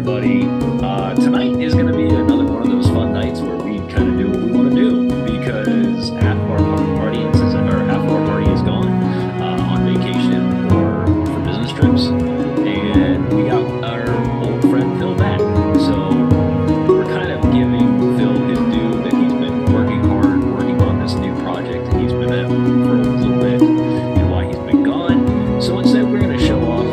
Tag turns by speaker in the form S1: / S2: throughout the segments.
S1: everybody. Tonight is going to be another one of those fun nights where we kind of do what we want to do because half of our party is gone on vacation or for business trips, and we got our old friend Phil back. So we're kind of giving Phil his due that he's been working hard, working on this new project that he's been at for a little bit, and why he's been gone. So instead, we're going to show off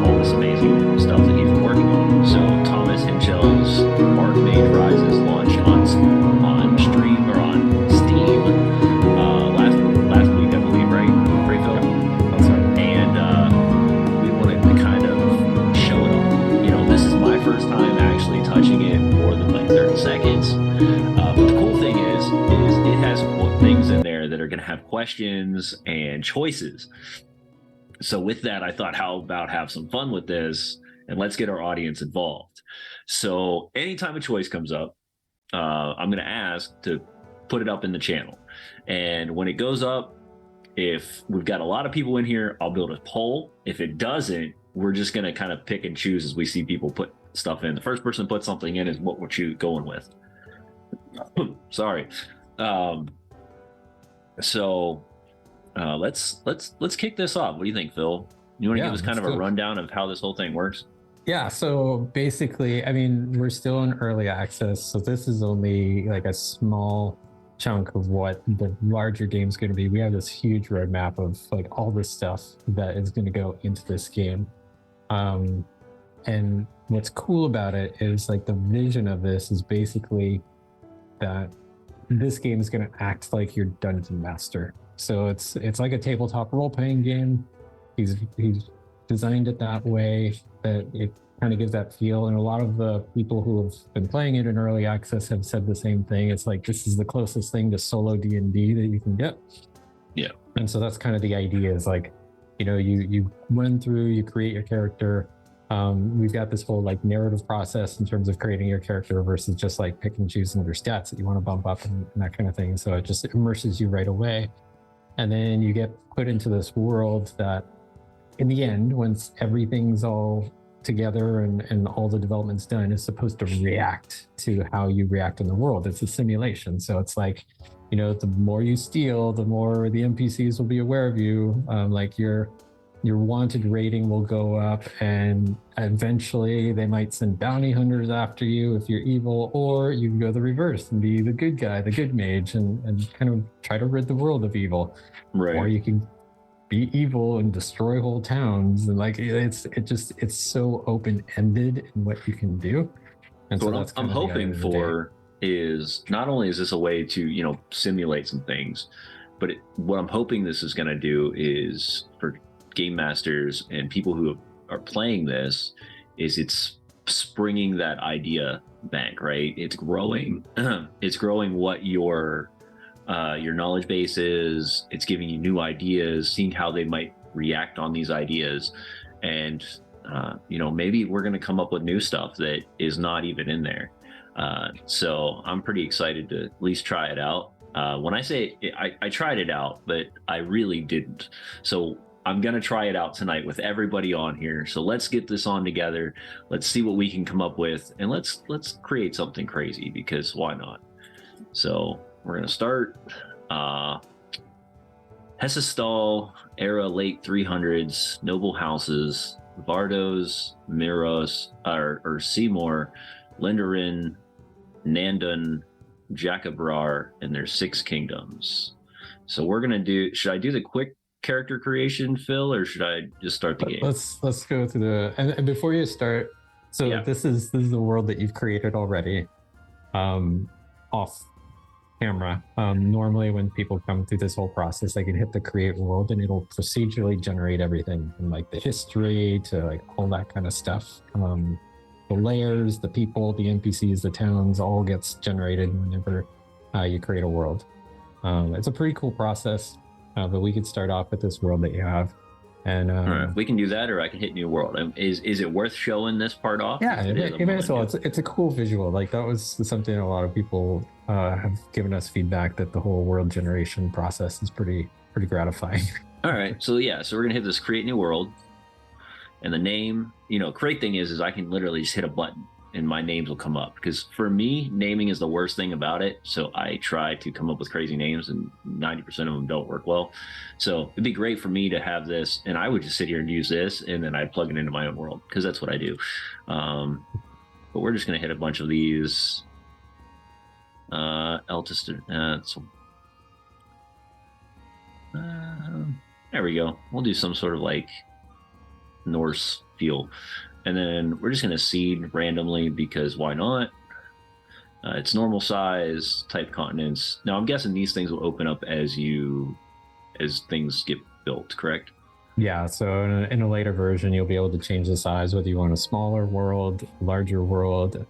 S1: all this amazing stuff that he's been working on. So Thomas Hinchel's Archmage Rises launched on stream or on Steam last week, I believe, right? Right, Phil?
S2: That's right.
S1: And we wanted to kind of show it all. You know, this is my first time actually touching it more than like 30 seconds. But the cool thing is it has things in there that are going to have questions and choices. So with that, I thought, how about have some fun with this and let's get our audience involved. So anytime a choice comes up, I'm going to ask to put it up in the channel. And when it goes up, if we've got a lot of people in here, I'll build a poll. If it doesn't, we're just going to kind of pick and choose as we see people put stuff in. The first person put something in is what we're going with. Sorry. Let's kick this off. What do you think, Phil? You want to give us kind of a rundown of how this whole thing works?
S2: Yeah, so basically, I mean, we're still in early access, so this is only like a small chunk of what the larger game's going to be. We have this huge roadmap of like all this stuff that is going to go into this game. And what's cool about it is like the vision of this is basically that this game is going to act like your dungeon master. So it's like a tabletop role-playing game. He's designed it that way that it kind of gives that feel. And a lot of the people who have been playing it in early access have said the same thing. It's like, this is the closest thing to solo D&D that you can get.
S1: Yeah.
S2: And so that's kind of the idea is like, you know, you run through, you create your character. We've got this whole like narrative process in terms of creating your character versus just like pick and choosing your stats that you want to bump up and that kind of thing. So it just immerses you right away. And then you get put into this world that in the end, once everything's all together and all the development's done, is supposed to react to how you react in the world. It's a simulation. So it's like, you know, the more you steal, the more the NPCs will be aware of you. Like your wanted rating will go up, and eventually they might send bounty hunters after you if you're evil, or you can go the reverse and be the good guy, the good mage, and kind of try to rid the world of evil.
S1: Right.
S2: Or you can be evil and destroy whole towns, and like it's so open-ended in what you can do. And
S1: so what I'm hoping for is not only is this a way to, you know, simulate some things, but what I'm hoping this is going to do is for game masters and people who are playing this is it's springing that idea bank, right? It's growing. It's growing what your knowledge base is. It's giving you new ideas, seeing how they might react on these ideas, and you know, maybe we're going to come up with new stuff that is not even in there. So I'm pretty excited to at least try it out. When I say I tried it out, but I really didn't. So I'm going to try it out tonight with everybody on here. So let's get this on together. Let's see what we can come up with, and let's create something crazy, because why not? So we're going to start Hessestal era, late 300s, noble houses, Vardos, Miros, or Seymour, Lenderin, Nandun, Jacobrar, and their 6 kingdoms. So we're going to do, should I do the quick character creation, Phil, or should I just start the game?
S2: Let's go through the, and before you start, so yeah. This is the world that you've created already, off camera. Normally when people come through this whole process, they can hit the create world and it'll procedurally generate everything from like the history to like all that kind of stuff. The layers, the people, the NPCs, the towns, all gets generated whenever you create a world. It's a pretty cool process. But we could start off with this world that you have, and
S1: all right, we can do that, or I can hit new world. Is it worth showing this part off?
S2: Yeah, it may as well. It's a cool visual. Like that was something a lot of people have given us feedback that the whole world generation process is pretty gratifying.
S1: All right, so yeah, so we're gonna hit this create new world, And the name, great thing is I can literally just hit a button and my names will come up, because for me, naming is the worst thing about it. So I try to come up with crazy names, and 90% of them don't work well. So it'd be great for me to have this, and I would just sit here and use this, and then I plug it into my own world, because that's what I do. But we're just going to hit a bunch of these. There we go. We'll do some sort of like Norse feel. And then we're just going to seed randomly, because why not? It's normal size, type continents. Now I'm guessing these things will open up as things get built, correct?
S2: Yeah, so in a later version, you'll be able to change the size, whether you want a smaller world, larger world,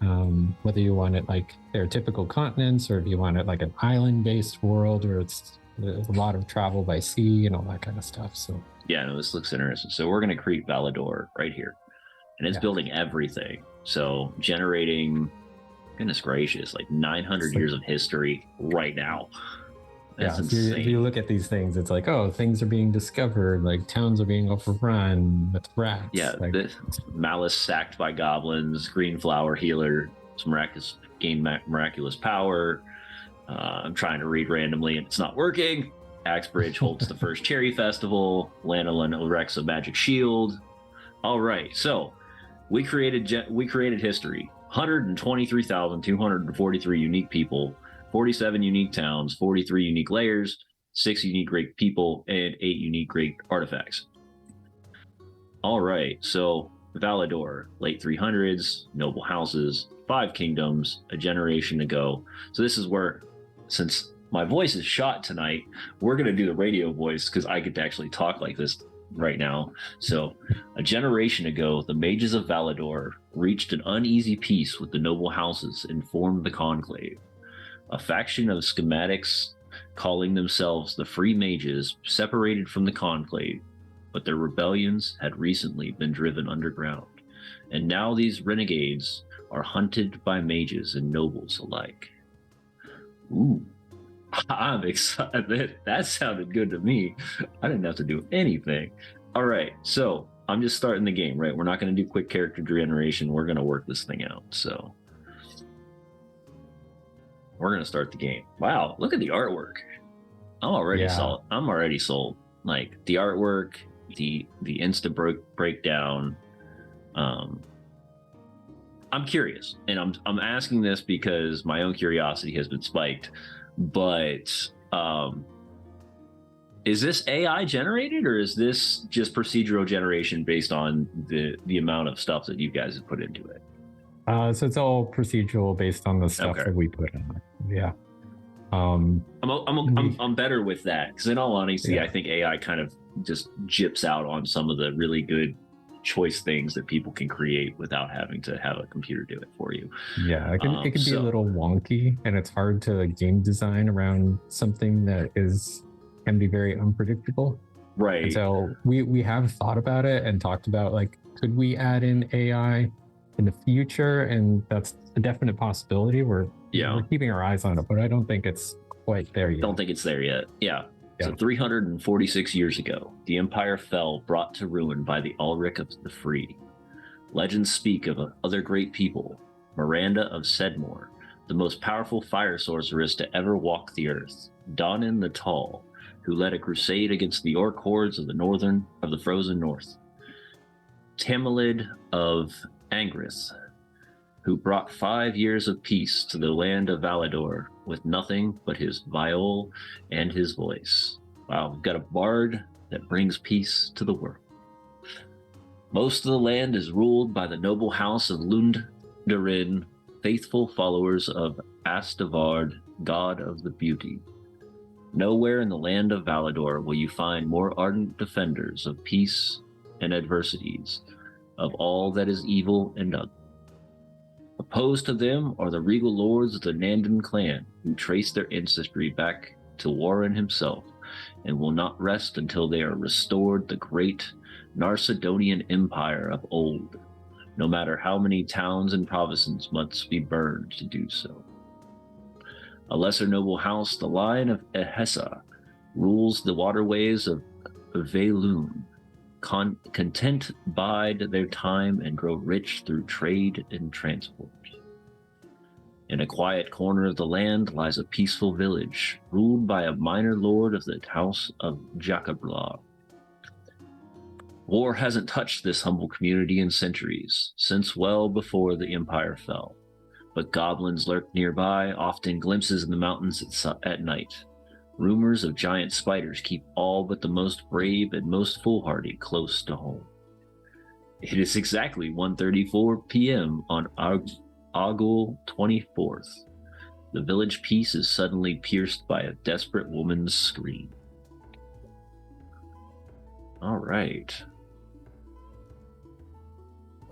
S2: whether you want it like their typical continents, or if you want it like an island-based world, or it's a lot of travel by sea and all that kind of stuff. So
S1: yeah, no, this looks interesting. So we're going to create Valador right here, and it's building everything. So generating, goodness gracious, like 900 years of history right now. That's insane.
S2: If you look at these things, it's like, oh, things are being discovered, like towns are being overrun with rats.
S1: Yeah,
S2: like,
S1: Malice sacked by goblins, Green Flower Healer, some miraculous power. I'm trying to read randomly and it's not working. Axbridge holds the first Cherry Festival. Lanolin erects a magic shield. All right, so we created history. 123,243 unique people, 47 unique towns, 43 unique layers, 6 unique great people, and 8 unique great artifacts. All right, so Valador, late 300s, noble houses, 5 kingdoms, a generation ago. So this is where, since my voice is shot tonight, we're going to do the radio voice, because I get to actually talk like this right now. So a generation ago, the mages of Valador reached an uneasy peace with the noble houses and formed the Conclave, a faction of schematics calling themselves the Free Mages, separated from the Conclave, but their rebellions had recently been driven underground, and now these renegades are hunted by mages and nobles alike. Ooh, I'm excited. That sounded good to me. I didn't have to do anything. All right, so I'm just starting the game, right? We're not going to do quick character generation. We're going to work this thing out. So we're going to start the game. Wow, look at the artwork. I'm already sold. Like the artwork, the insta breakdown. I'm curious, and I'm asking this because my own curiosity has been spiked. But is this AI generated, or is this just procedural generation based on the amount of stuff that you guys have put into it?
S2: So it's all procedural based on the stuff that we put in it. Yeah.
S1: I'm better with that, because in all honesty, I think AI kind of just gyps out on some of the really good choice things that people can create without having to have a computer do it for you.
S2: Yeah, it can be a little wonky, and it's hard to game design around something that can be very unpredictable.
S1: Right.
S2: And so we have thought about it and talked about, like, could we add in AI in the future? And that's a definite possibility. We're keeping our eyes on it, but I don't think it's quite there yet.
S1: Don't think it's there yet. Yeah. So 346 years ago, the empire fell, brought to ruin by the Ulrich of the Free. Legends speak of other great people, Miranda of Sedmore, the most powerful fire sorceress to ever walk the earth, Donan the Tall, who led a crusade against the orc hordes of the frozen north, Tamalid of Angrith, who brought 5 years of peace to the land of Valador with nothing but his viol and his voice. Wow, we've got a bard that brings peace to the world. Most of the land is ruled by the noble house of Lundarin, faithful followers of Astavard, god of the beauty. Nowhere in the land of Valador will you find more ardent defenders of peace and adversities, of all that is evil and ugly. Opposed to them are the regal lords of the Nandan clan, who trace their ancestry back to Warren himself, and will not rest until they are restored the great Narcedonian Empire of old, no matter how many towns and provinces must be burned to do so. A lesser noble house, the line of Ehessa, rules the waterways of Veilun, content bide their time and grow rich through trade and transport. In a quiet corner of the land lies a peaceful village, ruled by a minor lord of the house of Jacoblaw. War hasn't touched this humble community in centuries, since well before the empire fell. But goblins lurk nearby, often glimpses in the mountains at night. Rumors of giant spiders keep all but the most brave and most foolhardy close to home. It is exactly 1:34 p.m. on August 24th. The village peace is suddenly pierced by a desperate woman's scream. All right.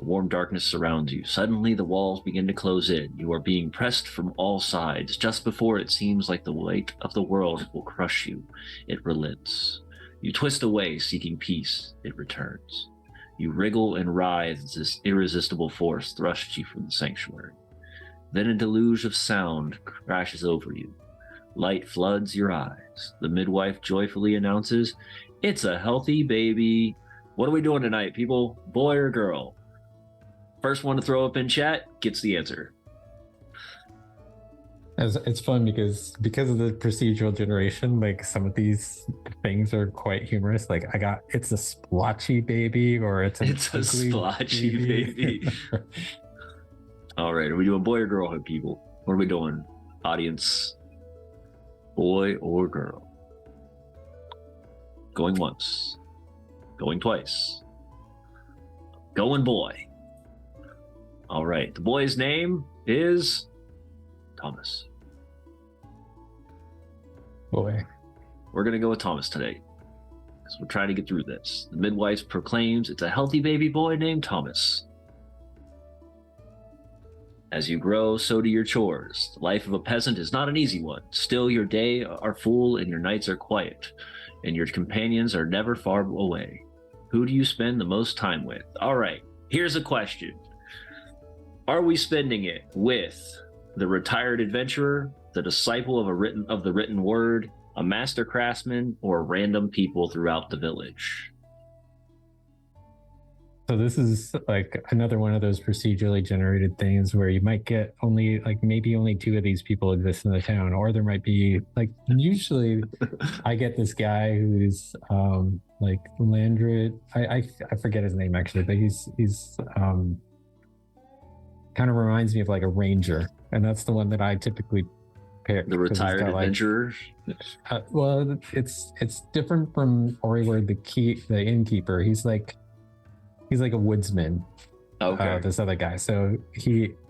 S1: A warm darkness surrounds you. Suddenly, the walls begin to close in. You are being pressed from all sides. Just before it seems like the weight of the world will crush you, it relents. You twist away, seeking peace. It returns. You wriggle and writhe as this irresistible force thrusts you from the sanctuary. Then a deluge of sound crashes over you. Light floods your eyes. The midwife joyfully announces, "It's a healthy baby." What are we doing tonight, people? Boy or girl? First one to throw up in chat gets the answer.
S2: It's fun because of the procedural generation, like some of these things are quite humorous. Like it's a splotchy baby, or it's a
S1: splotchy baby. All right, are we doing boy or girl here, people? What are we doing, audience? Boy or girl? Going once, going twice, going boy. All right, the boy's name is Thomas.
S2: Boy.
S1: We're going to go with Thomas today, because we're trying to get through this. The midwife proclaims it's a healthy baby boy named Thomas. As you grow, so do your chores. The life of a peasant is not an easy one. Still, your days are full and your nights are quiet, and your companions are never far away. Who do you spend the most time with? All right, here's a question. Are we spending it with the retired adventurer, the disciple of the written word, a master craftsman, or random people throughout the village?
S2: So this is like another one of those procedurally generated things where you might get only maybe only two of these people exist in the town, or there might be usually I get this guy who's like Landred. I forget his name actually, but he's kind of reminds me of like a ranger, and that's the one that I typically pick.
S1: The retired adventurer.
S2: Well, it's different from Oryward the innkeeper. He's like a woodsman.
S1: Okay.
S2: This other guy. So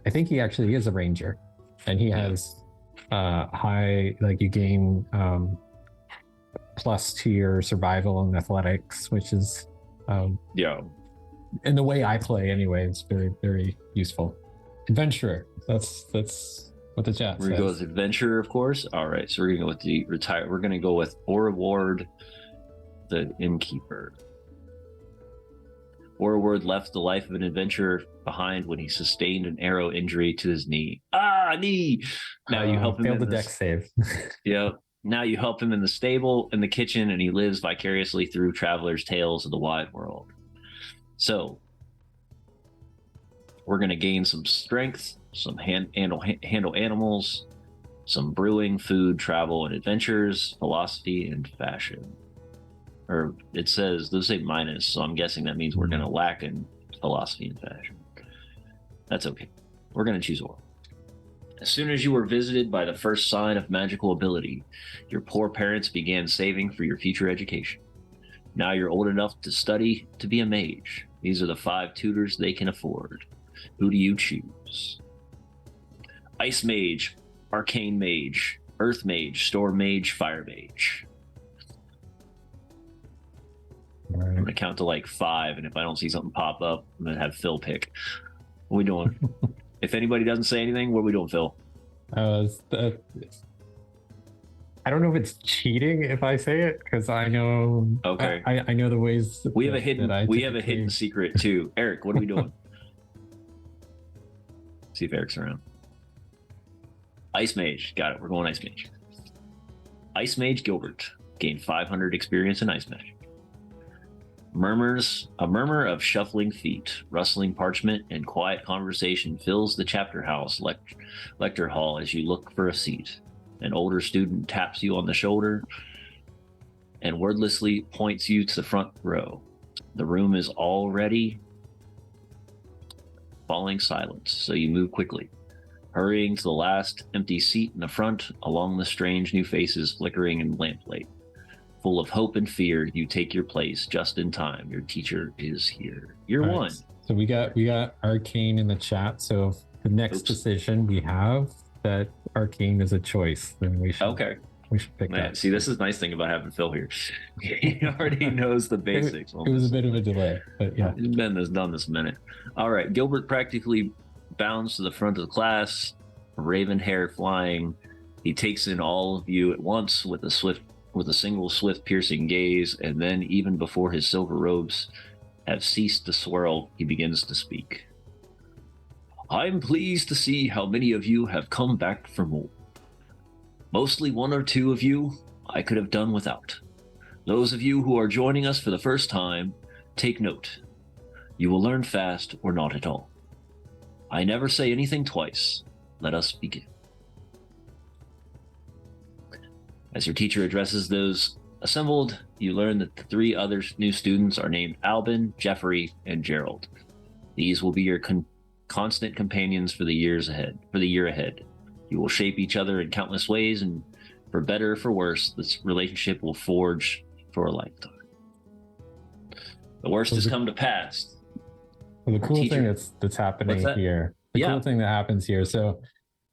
S2: I think he actually is a ranger, and he has high, you gain plus to your survival and athletics, which is in the way I play anyway, it's very, very useful. Adventurer. That's what the chat says.
S1: We're gonna go with adventurer, of course. All right, so we're gonna go with the retired. We're gonna go with Orward, the innkeeper. Orward left the life of an adventurer behind when he sustained an arrow injury to his knee. Knee! Now you help him.
S2: Failed the dex save.
S1: Yep. Now you help him in the stable, in the kitchen, and he lives vicariously through travelers' tales of the wide world. So we're going to gain some strength, some handle animals, some brewing, food, travel, and adventures, philosophy, and fashion. Or it says, those say minus, so I'm guessing that means we're going to lack in philosophy and fashion. That's okay. We're going to choose oral. As soon as you were visited by the first sign of magical ability, your poor parents began saving for your future education. Now you're old enough to study to be a mage. These are the 5 tutors they can afford. Who do you choose? Ice Mage, Arcane Mage, Earth Mage, Storm Mage, Fire Mage.
S2: All right.
S1: I'm gonna count to 5, and if I don't see something pop up, I'm gonna have Phil pick. What are we doing? If anybody doesn't say anything, what are we doing, Phil?
S2: I don't know if it's cheating if I say it, because I know.
S1: Okay.
S2: I know the ways.
S1: We have a hidden secret too. Eric, what are we doing? See if Eric's around. Ice Mage, got it. We're going Ice Mage. Ice Mage Gilbert gained 500 experience in Ice Magic. A murmur of shuffling feet, rustling parchment, and quiet conversation fills the chapter house lecture hall as you look for a seat. An older student taps you on the shoulder and wordlessly points you to the front row. The room is already falling silence, so you move quickly, hurrying to the last empty seat in the front along the strange new faces flickering in lamplight. Full of hope and fear, you take your place just in time. Your teacher is here. Year
S2: All right,
S1: one.
S2: So we got Arcane in the chat. So the next decision we have that Arcane is a choice, then we should pick that.
S1: See, this is the nice thing about having Phil here. He already knows the basics.
S2: It was a bit of a delay, but yeah.
S1: He's been done this minute. All right, Gilbert practically bounds to the front of the class, raven hair flying. He takes in all of you at once with a single swift piercing gaze, and then even before his silver robes have ceased to swirl, he begins to speak. I'm pleased to see how many of you have come back for more. Mostly one or two of you I could have done without. Those of you who are joining us for the first time, take note. You will learn fast or not at all. I never say anything twice. Let us begin. As your teacher addresses those assembled, you learn that the three other new students are named Albin, Jeffrey, and Gerald. These will be your constant companions for the year ahead. You will shape each other in countless ways, and for better or for worse, this relationship will forge for a lifetime. The worst has come to pass.
S2: Well, the cool thing that's happening here, cool thing that happens here. So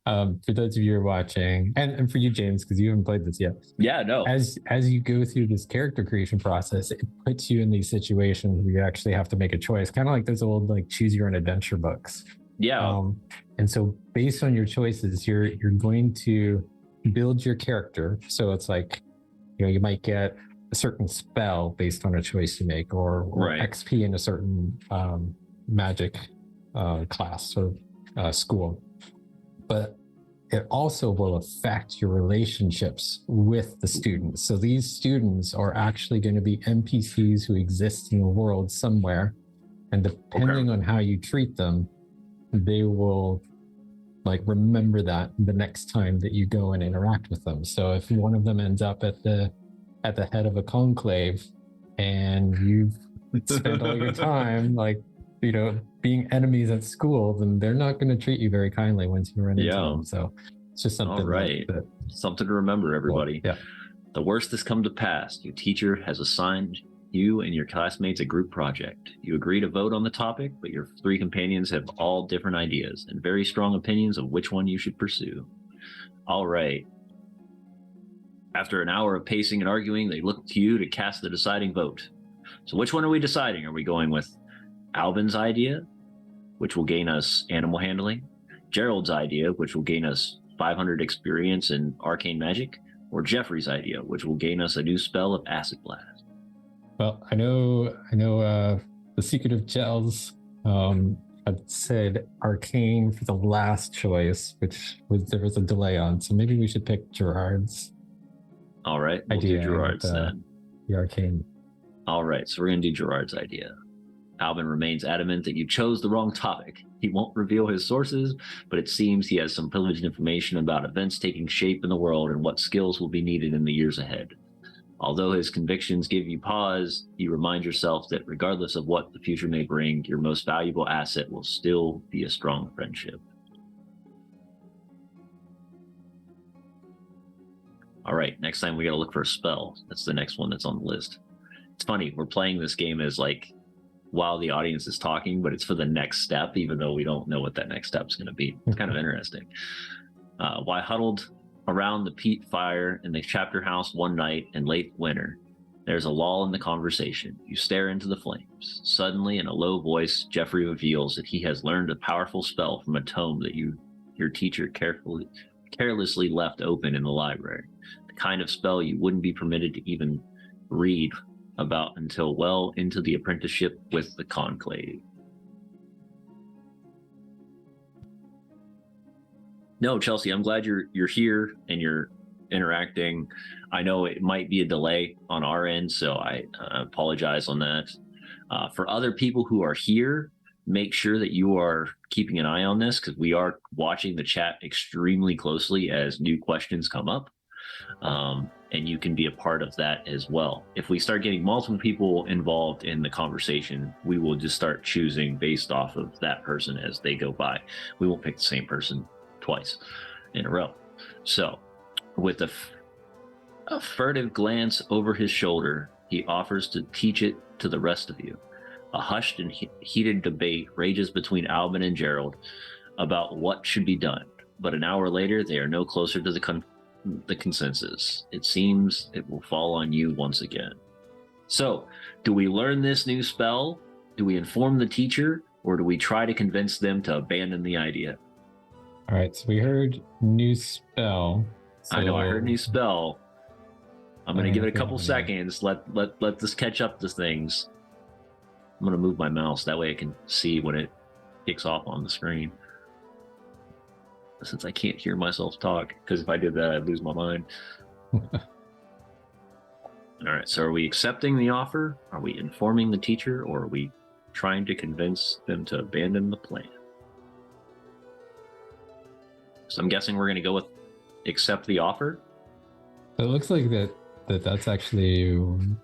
S2: for those of you who are watching, and for you, James, because you haven't played this yet.
S1: Yeah, no.
S2: As you go through this character creation process, it puts you in these situations where you actually have to make a choice, kind of like those old choose your own adventure books.
S1: Yeah.
S2: And so based on your choices, you're going to build your character. So it's like, you might get a certain spell based on a choice you make, or XP in a certain magic class or school. But it also will affect your relationships with the students. So these students are actually going to be NPCs who exist in the world somewhere. And depending on how you treat them, they will remember that the next time that you go and interact with them. So if one of them ends up at the head of a conclave and you've spent all your time being enemies at school, then they're not going to treat you very kindly once you run into them. So it's just something.
S1: All right. Something to remember, everybody.
S2: Well, yeah.
S1: The worst has come to pass. Your teacher has assigned you and your classmates a group project. You agree to vote on the topic, but your three companions have all different ideas and very strong opinions of which one you should pursue. All right. After an hour of pacing and arguing, they look to you to cast the deciding vote. So which one are we deciding? Are we going with Albin's idea, which will gain us animal handling, Gerald's idea, which will gain us 500 experience in arcane magic, or Jeffrey's idea, which will gain us a new spell of acid blast?
S2: Well, I know the Secret of Gels had said arcane for the last choice, which there was a delay on. So maybe we should pick Gerard's.
S1: All right, we'll do Gerard's then.
S2: The arcane.
S1: All right, so we're going to do Gerard's idea. Albin remains adamant that you chose the wrong topic. He won't reveal his sources, but it seems he has some privileged information about events taking shape in the world and what skills will be needed in the years ahead. Although his convictions give you pause, you remind yourself that regardless of what the future may bring, your most valuable asset will still be a strong friendship. All right, next time we got to look for a spell. That's the next one that's on the list. It's funny, we're playing this game as while the audience is talking, but it's for the next step, even though we don't know what that next step is going to be. It's kind of interesting. While huddled around the peat fire in the chapter house one night in late winter, there's a lull in the conversation. You stare into the flames. Suddenly, in a low voice, Jeffrey reveals that he has learned a powerful spell from a tome that your teacher carelessly left open in the library. The kind of spell you wouldn't be permitted to even read about until well into the apprenticeship with the conclave. No, Chelsea, I'm glad you're here and you're interacting. I know it might be a delay on our end, so I apologize on that. For other people who are here, make sure that you are keeping an eye on this, because we are watching the chat extremely closely as new questions come up. And you can be a part of that as well. If we start getting multiple people involved in the conversation, we will just start choosing based off of that person as they go by. We won't pick the same person twice in a row. So with a furtive glance over his shoulder, he offers to teach it to the rest of you. A hushed and heated debate rages between Albin and Gerald about what should be done, but an hour later they are no closer to the consensus. It seems it will fall on you once again. So, do we learn this new spell? Do we inform the teacher? Or do we try to convince them to abandon the idea?
S2: All right, so we heard new spell. So
S1: I know, I heard new spell. I'm going to give it a couple seconds. Let this catch up to things. I'm going to move my mouse. That way I can see when it kicks off on the screen. Since I can't hear myself talk, because if I did that, I'd lose my mind. All right, so are we accepting the offer? Are we informing the teacher? Or are we trying to convince them to abandon the plan? So I'm guessing we're going to go with accept the offer.
S2: So it looks like that's actually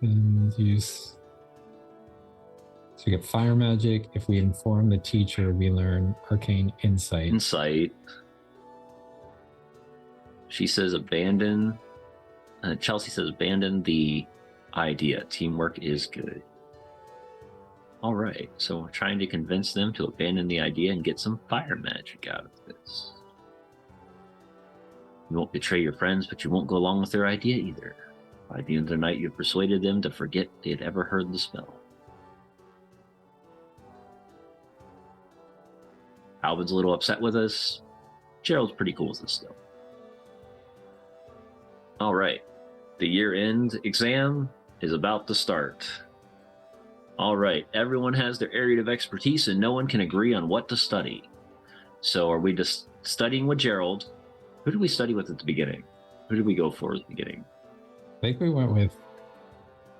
S2: use. So we get fire magic. If we inform the teacher, we learn arcane insight.
S1: Insight. She says abandon. Chelsea says abandon the idea. Teamwork is good. All right, so we're trying to convince them to abandon the idea and get some fire magic out of this. You won't betray your friends, but you won't go along with their idea either. By the end of the night, you've persuaded them to forget they had ever heard the spell. Albin's a little upset with us. Gerald's pretty cool with us still. All right, the year-end exam is about to start. All right, everyone has their area of expertise and no one can agree on what to study. So are we just studying with Gerald? Who did we study with at the beginning? Who did we go for at the beginning?
S2: I think we went with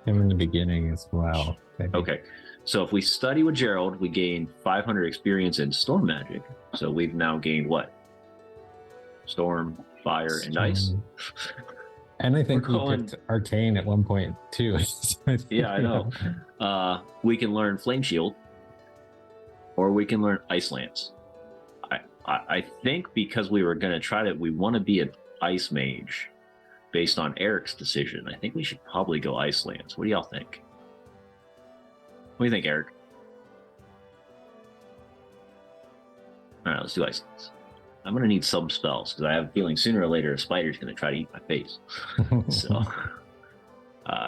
S2: him in the beginning as well. Maybe.
S1: Okay, so if we study with Gerald, we gain 500 experience in storm magic. So we've now gained what? Storm, fire, and ice.
S2: And I think we picked arcane at one point too.
S1: Yeah, I know. We can learn flame shield, or we can learn ice lance. I think because we were going to try to, we want to be an ice mage based on Eric's decision. I think we should probably go ice lance. What do y'all think? What do you think, Eric? All right, let's do ice lance. I'm going to need some spells because I have a feeling sooner or later a spider's going to try to eat my face. So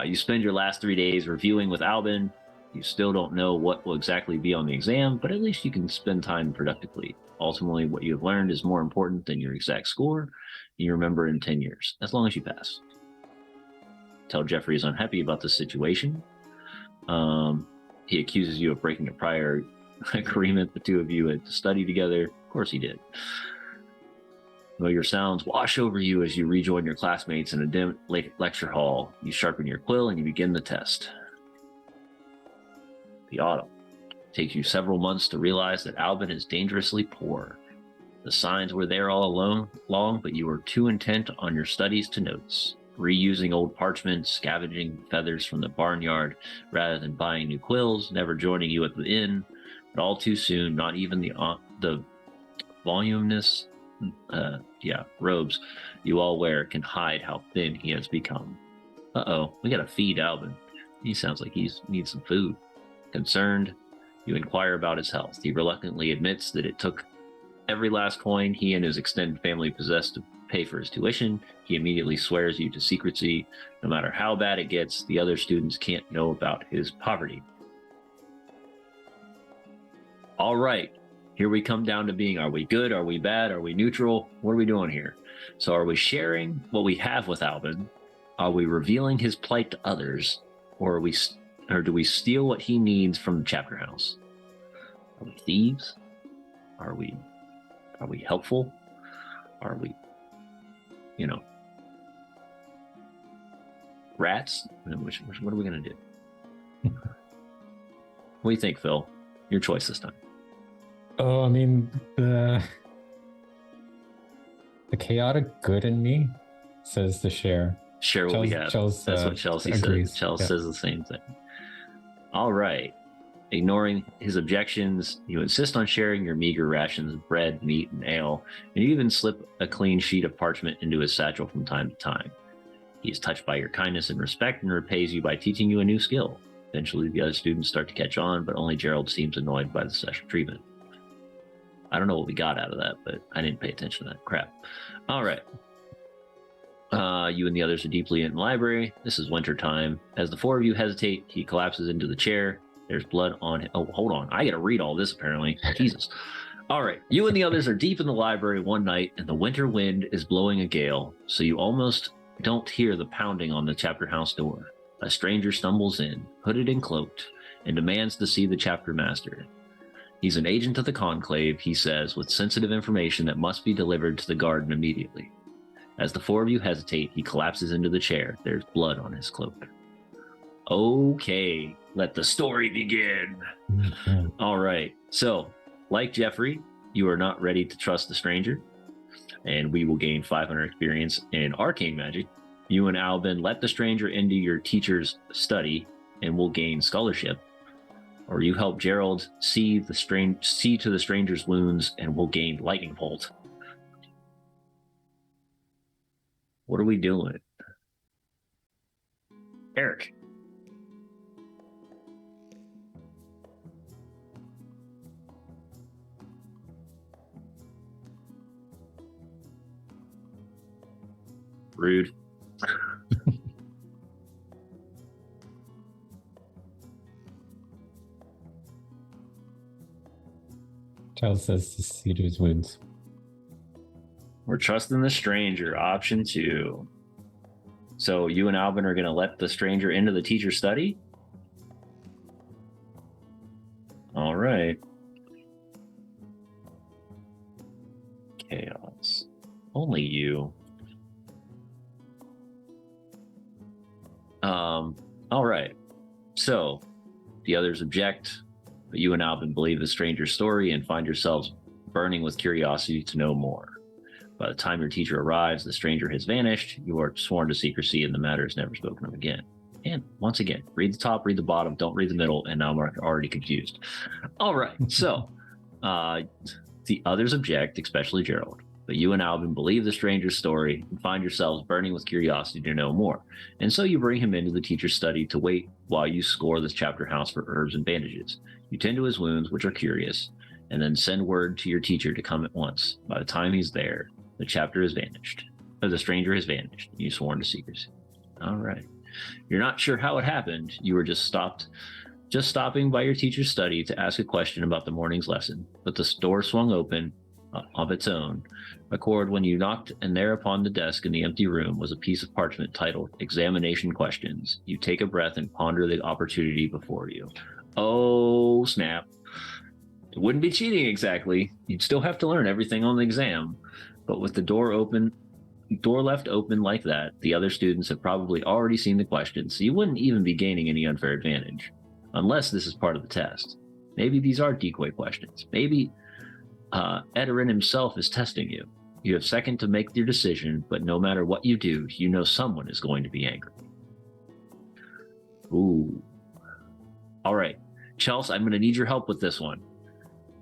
S1: you spend your last 3 days reviewing with Albin. You still don't know what will exactly be on the exam, but at least you can spend time productively. Ultimately, what you have learned is more important than your exact score, and you remember in 10 years, as long as you pass. Tell Jeffrey is unhappy about this situation. He accuses you of breaking a prior agreement the two of you had to study together. Of course he did. Familiar sounds wash over you as you rejoin your classmates in a dim lecture hall. You sharpen your quill and you begin the test. The autumn. It takes you several months to realize that Albin is dangerously poor. The signs were there all along, but you were too intent on your studies to notice. Reusing old parchment, scavenging feathers from the barnyard rather than buying new quills, never joining you at the inn, but all too soon, not even the voluminous robes you all wear can hide how thin he has become. We gotta feed Albin. He sounds like he needs some food. Concerned, you inquire about his health. He reluctantly admits that it took every last coin he and his extended family possessed to pay for his tuition. He immediately swears you to secrecy. No matter how bad it gets, the other students can't know about his poverty. All right, here we come down to being, are we good? Are we bad? Are we neutral? What are we doing here? So are we sharing what we have with Albin? Are we revealing his plight to others? Or do we steal what he needs from the chapter house? Are we thieves? Are we helpful? Are we, rats? What are we going to do? What do you think, Phil? Your choice this time.
S2: Oh, I mean, the chaotic good in me says to share.
S1: Share what we have. That's what Chelsea
S2: agrees.
S1: says. Chelsea says the same thing. All right. Ignoring his objections, you insist on sharing your meager rations of bread, meat, and ale, and you even slip a clean sheet of parchment into his satchel from time to time. He is touched by your kindness and respect and repays you by teaching you a new skill. Eventually, the other students start to catch on, but only Gerald seems annoyed by the special treatment. I don't know what we got out of that, but I didn't pay attention to that crap. All right. You and the others are deeply in the library. This is winter time. As the four of you hesitate, he collapses into the chair. There's blood on him. Oh, hold on. I got to read all this, apparently. Jesus. All right. You and the others are deep in the library one night, and the winter wind is blowing a gale, so you almost don't hear the pounding on the chapter house door. A stranger stumbles in, hooded and cloaked, and demands to see the chapter master. He's an agent of the conclave, he says, with sensitive information that must be delivered to the garden immediately. As the four of you hesitate, he collapses into the chair. There's blood on his cloak. Okay, let the story begin. All right. So, like Jeffrey, you are not ready to trust the stranger, and we will gain 500 experience in arcane magic. You and Albin let the stranger into your teacher's study, and will gain scholarship. Or you help Gerald see to the stranger's wounds, and will gain lightning bolt. What are we doing? Eric. Rude.
S2: Charles says to see to his wounds.
S1: We're trusting the stranger, option 2. So you and Albin are going to let the stranger into the teacher's study? All right. Chaos. Only you. All right. So the others object, but you and Albin believe the stranger's story and find yourselves burning with curiosity to know more. By the time your teacher arrives, the stranger has vanished. You are sworn to secrecy, and the matter is never spoken of again. And once again, read the top, read the bottom, don't read the middle, and now I'm already confused. All right, so the others object, especially Gerald. But you and Albin believe the stranger's story and find yourselves burning with curiosity to know more. And so you bring him into the teacher's study to wait while you score this chapter house for herbs and bandages. You tend to his wounds, which are curious, and then send word to your teacher to come at once. By the time he's there, the chapter has vanished. Or the stranger has vanished. You sworn to secrecy. All right. You're not sure how it happened. You were just stopping by your teacher's study to ask a question about the morning's lesson. But the door swung open of its own accord when you knocked, and there upon the desk in the empty room was a piece of parchment titled Examination Questions. You take a breath and ponder the opportunity before you. Oh, snap. It wouldn't be cheating exactly. You'd still have to learn everything on the exam. But with the door left open like that, the other students have probably already seen the questions, so you wouldn't even be gaining any unfair advantage. Unless this is part of the test. Maybe these are decoy questions. Maybe Edarin himself is testing you. You have a second to make your decision, but no matter what you do, you know someone is going to be angry. Ooh. All right. Chelsea, I'm going to need your help with this one.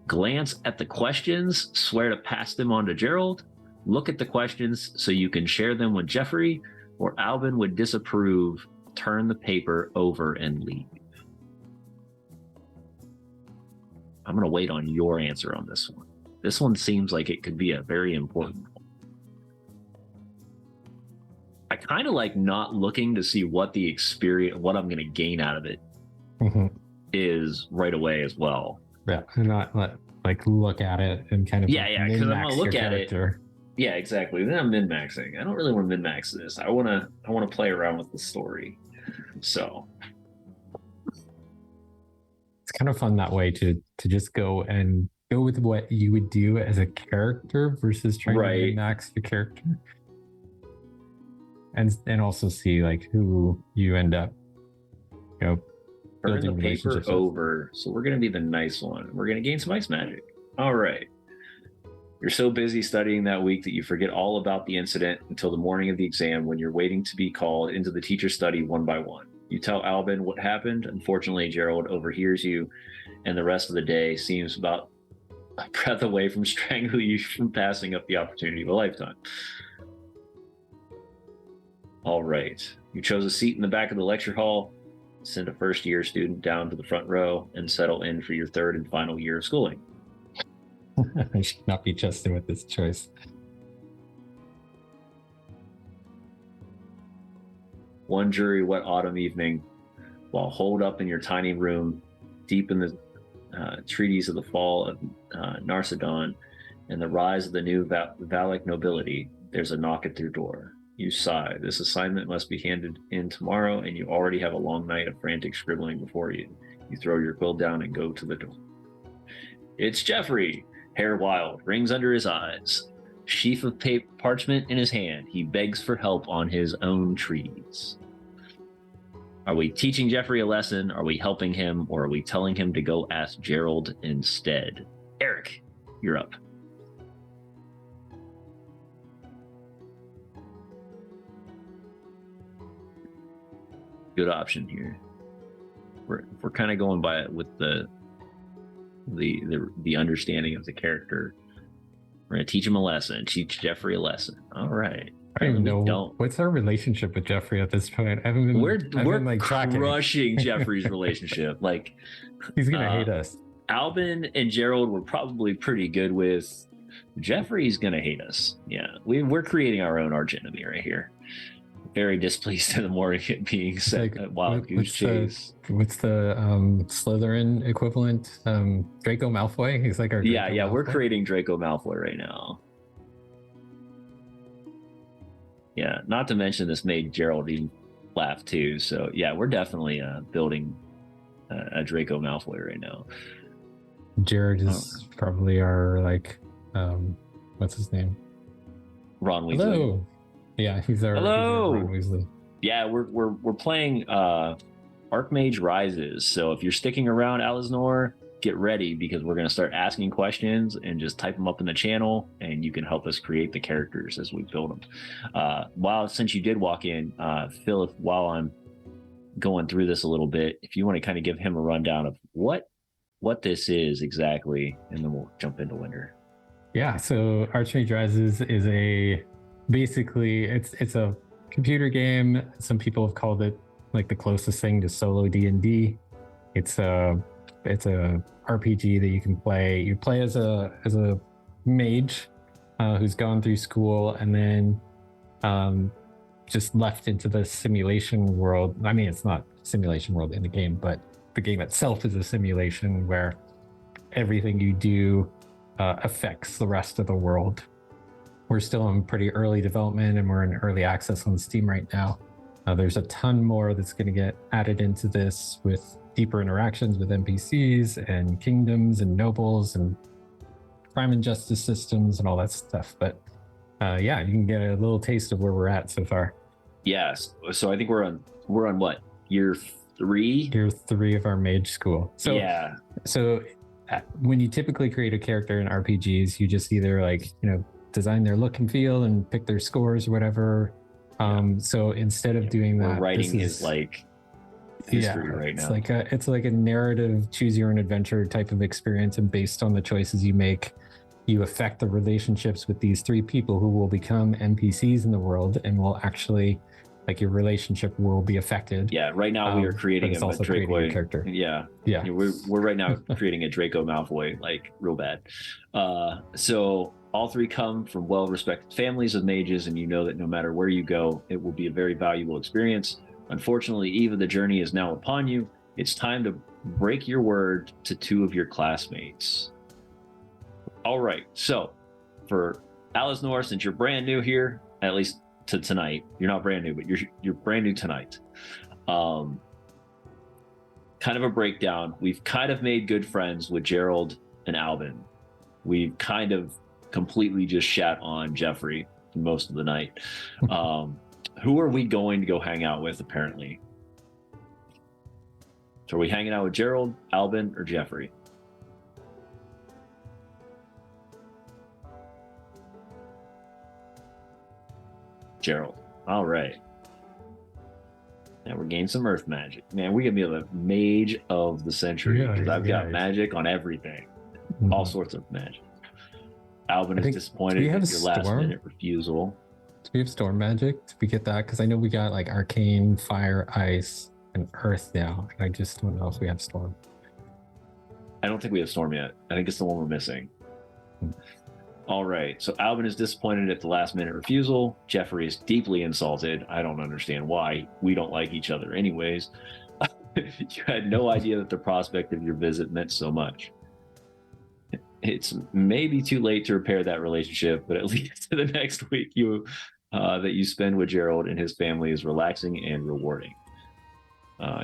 S1: Glance at the questions, swear to pass them on to Gerald. Look at the questions so you can share them with Jeffrey, or Albin would disapprove. Turn the paper over and leave. I'm going to wait on your answer on this one. This one seems like it could be a very important one. I kind of like not looking to see what the experience, what I'm going to gain out of it is right away as well.
S2: Yeah, and not like look at it and kind of
S1: yeah, because I'm gonna look at it. Yeah, exactly. Then I'm min-maxing. I don't really want to min-max this. I want to play around with the story. So
S2: it's kind of fun that way to just go with what you would do as a character versus trying to min-max the character, and also see like who you end up
S1: Turn
S2: building
S1: the paper
S2: relationships with.
S1: over. So we're going to be the nice one. We're going to gain some ice magic. All right. You're so busy studying that week that you forget all about the incident until the morning of the exam when you're waiting to be called into the teacher's study one by one. You tell Albin what happened. Unfortunately, Gerald overhears you, and the rest of the day seems about a breath away from strangling you from passing up the opportunity of a lifetime. All right. You chose a seat in the back of the lecture hall, send a first-year student down to the front row, and settle in for your third and final year of schooling.
S2: I should not be trusted with this choice.
S1: One dreary wet autumn evening, while holed up in your tiny room, deep in the treaties of the fall of Narcedon and the rise of the new Valak nobility, there's a knock at your door. You sigh. This assignment must be handed in tomorrow, and you already have a long night of frantic scribbling before you. You throw your quill down and go to the door. It's Jeffrey, hair wild, rings under his eyes, sheaf of parchment in his hand. He begs for help on his own trees. Are we teaching Jeffrey a lesson? Are we helping him? Or are we telling him to go ask Gerald instead? Eric, you're up. Good option here. We're kind of going by it with the understanding of the character. We're gonna teach him a lesson. Teach Jeffrey a lesson. All right.
S2: I don't even know what's our relationship with Jeffrey at this point. I haven't been.
S1: We're like crushing Jeffrey's relationship. Like
S2: he's gonna hate us.
S1: Albin and Gerald were probably pretty good with. Jeffrey's gonna hate us. Yeah, we're creating our own arch enemy right here. Very displeased in the morning it being set at Wild Goose Chase.
S2: What's the Slytherin equivalent? Draco Malfoy? He's like our Draco
S1: Malfoy. We're creating Draco Malfoy right now. Yeah, not to mention this made Geraldine laugh too. So yeah, we're definitely building a Draco Malfoy right now.
S2: Jared is probably our what's his name?
S1: Ron Weasley.
S2: Hello. Yeah, he's our Ron Weasley.
S1: Yeah, we're playing Archmage Rises. So if you're sticking around, Alisnor, get ready because we're going to start asking questions and just type them up in the channel, and you can help us create the characters as we build them. Since you did walk in, Phil, while I'm going through this a little bit, if you want to kind of give him a rundown of what this is exactly, and then we'll jump into Winter.
S2: Yeah, so Archmage Rises is basically it's a computer game. Some people have called it like the closest thing to solo D&D. It's a RPG that you can play. You play as a mage who's gone through school and then just left into the simulation world. I mean, it's not simulation world in the game, but the game itself is a simulation where everything you do affects the rest of the world. We're still in pretty early development and we're in early access on Steam right now. There's a ton more that's going to get added into this with deeper interactions with NPCs and kingdoms and nobles and crime and justice systems and all that stuff. But yeah, you can get a little taste of where we're at so far.
S1: Yes. So I think we're on what? Year 3?
S2: Year 3 of our mage school. So
S1: yeah.
S2: So when you typically create a character in RPGs, you just either design their look and feel and pick their scores or whatever. So instead of doing that,
S1: we're writing his history right now.
S2: It's like a narrative, choose your own adventure type of experience, and based on the choices you make, you affect the relationships with these 3 people who will become NPCs in the world and will actually, your relationship will be affected.
S1: Yeah, right now we are creating a Draco
S2: character.
S1: Yeah. We're right now creating a Draco Malfoy, real bad. So all 3 come from well-respected families of mages, and you know that no matter where you go, it will be a very valuable experience. Unfortunately, Eve, the journey is now upon you. It's time to break your word to 2 of your classmates. All right, so for Alisnor, since you're brand new here, at least to tonight, you're not brand new, but you're brand new tonight. Kind of a breakdown. We've kind of made good friends with Gerald and Albin. We've kind of completely just shat on Jeffrey most of the night. Who are we going to go hang out with, apparently? So are we hanging out with Gerald, Albin, or Jeffrey? Gerald. All right. Now we're gaining some earth magic. Man, we're going to be the mage of the century because I've got magic on everything. All sorts of magic. Albin is disappointed with your last minute refusal.
S2: Do we have storm magic? Did we get that? Because I know we got like arcane, fire, ice, and earth now. And I just don't know if we have storm.
S1: I don't think we have storm yet. I think it's the one we're missing. All right. So Albin is disappointed at the last minute refusal. Jeffrey is deeply insulted. I don't understand why. We don't like each other anyways. You had no idea that the prospect of your visit meant so much. It's maybe too late to repair that relationship, but at least the next week that you spend with Gerald and his family is relaxing and rewarding.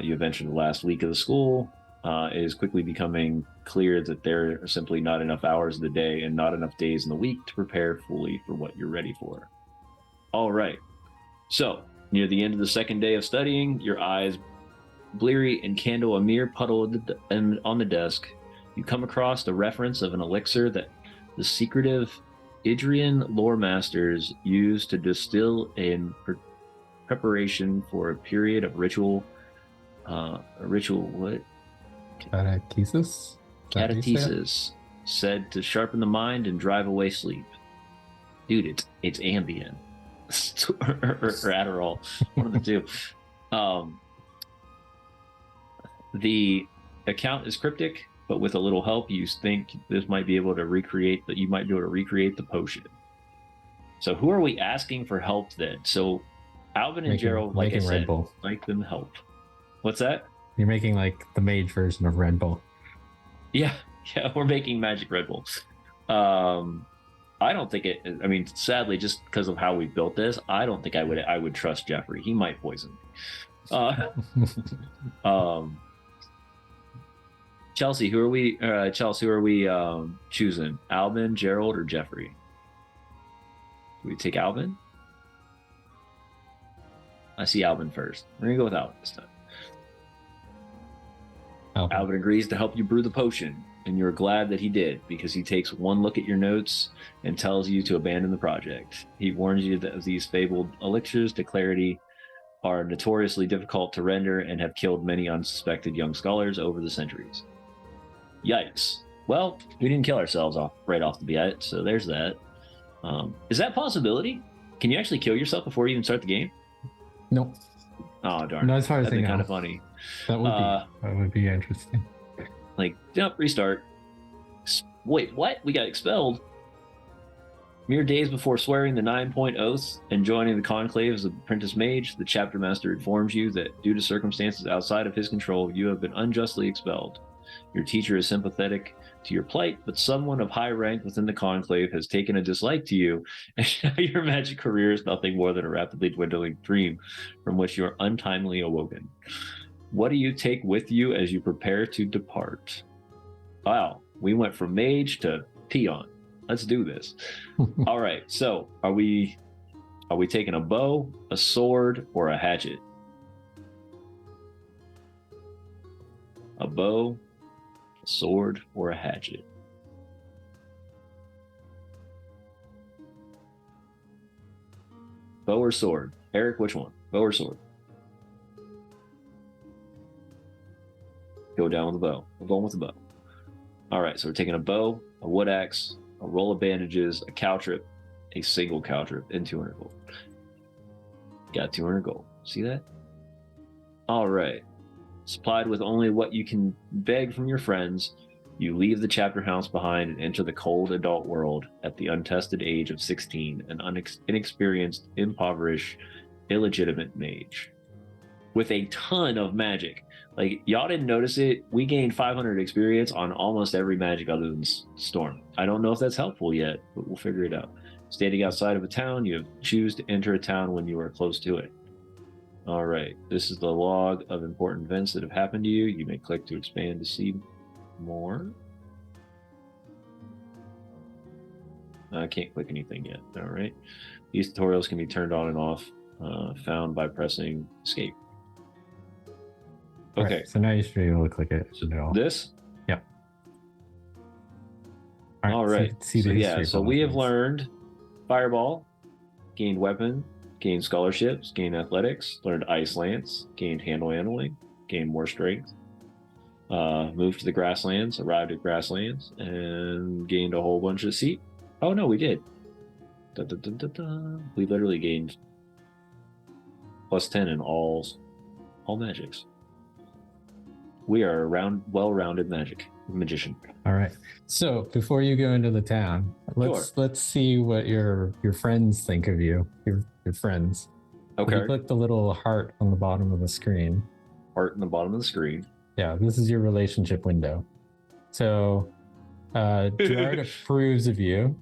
S1: You have entered the last week of the school. It is quickly becoming clear that there are simply not enough hours of the day and not enough days in the week to prepare fully for what you're ready for. All right. So, near the end of the second day of studying, your eyes bleary and candle a mere puddle on the desk. You come across the reference of an elixir that the secretive Idrian lore masters use to distill in preparation for a period of ritual. What? Catechesis, said to sharpen the mind and drive away sleep. Dude, it's Ambien or Adderall, one of the two. The account is cryptic, but with a little help, you think this might be able to recreate that. You might be able to recreate the potion. So, who are we asking for help then? So, Alvin and Gerald, like I said, like them help. What's that?
S2: You're making like the mage version of Red Bull.
S1: Yeah, we're making magic Red Bull. I don't think it. I mean, sadly, just because of how we built this, I don't think I would trust Jeffrey. He might poison me. Chelsea, who are we? Chelsea, who are we choosing? Albin, Gerald, or Jeffrey? Do we take Albin? I see Albin first. We're gonna go with Albin this time. Albin agrees to help you brew the potion, and you're glad that he did because he takes one look at your notes and tells you to abandon the project. He warns you that these fabled elixirs to clarity are notoriously difficult to render and have killed many unsuspected young scholars over the centuries. Yikes. Well, we didn't kill ourselves right off the bat, so there's that. Is that a possibility? Can you actually kill yourself before you even start the game?
S2: Nope.
S1: Oh, darn.
S2: No, as far as I know.
S1: Kind of funny.
S2: That would be interesting.
S1: Like, yep, restart. Wait, what? We got expelled. Mere days before swearing the 9-point oath and joining the conclave as apprentice mage, the chapter master informs you that due to circumstances outside of his control, you have been unjustly expelled. Your teacher is sympathetic to your plight, but someone of high rank within the conclave has taken a dislike to you, and your magic career is nothing more than a rapidly dwindling dream from which you are untimely awoken. What do you take with you as you prepare to depart? Wow, we went from mage to peon. Let's do this. All right, so are we taking a bow, a sword, or a hatchet? A bow, a sword, or a hatchet? Bow or sword? Eric, which one? Bow or sword? Go down with the bow. We're going with the bow. All right, so we're taking a bow, a wood axe, a roll of bandages, a caltrip, a single caltrip, and 200 gold. Got 200 gold. See that? All right. Supplied with only what you can beg from your friends, you leave the chapter house behind and enter the cold adult world at the untested age of 16, an inexperienced, impoverished, illegitimate mage. With a ton of magic. Like, y'all didn't notice it. We gained 500 experience on almost every magic other than Storm. I don't know if that's helpful yet, but we'll figure it out. Standing outside of a town, you choose to enter a town when you are close to it. All right. This is the log of important events that have happened to you. You may click to expand to see more. I can't click anything yet. All right. These tutorials can be turned on and off, found by pressing escape. Okay.
S2: Right, so now you should be able to click it.
S1: This?
S2: Yeah.
S1: All right.
S2: See the history.
S1: So we have learned Fireball, gained Weapon, gained Scholarships, gained Athletics, learned Ice Lance, gained Handling, gained more Strength, moved to the Grasslands, arrived at Grasslands, and gained a whole bunch of seat. Oh no, we did. We literally gained +10 in all magics. We are a well-rounded magician.
S2: All right. So before you go into the town, let's see what your friends think of you. Your friends.
S1: Okay.
S2: You click the little heart on the bottom of the screen.
S1: Heart in the bottom of the screen.
S2: Yeah, this is your relationship window. So Gerard approves of you.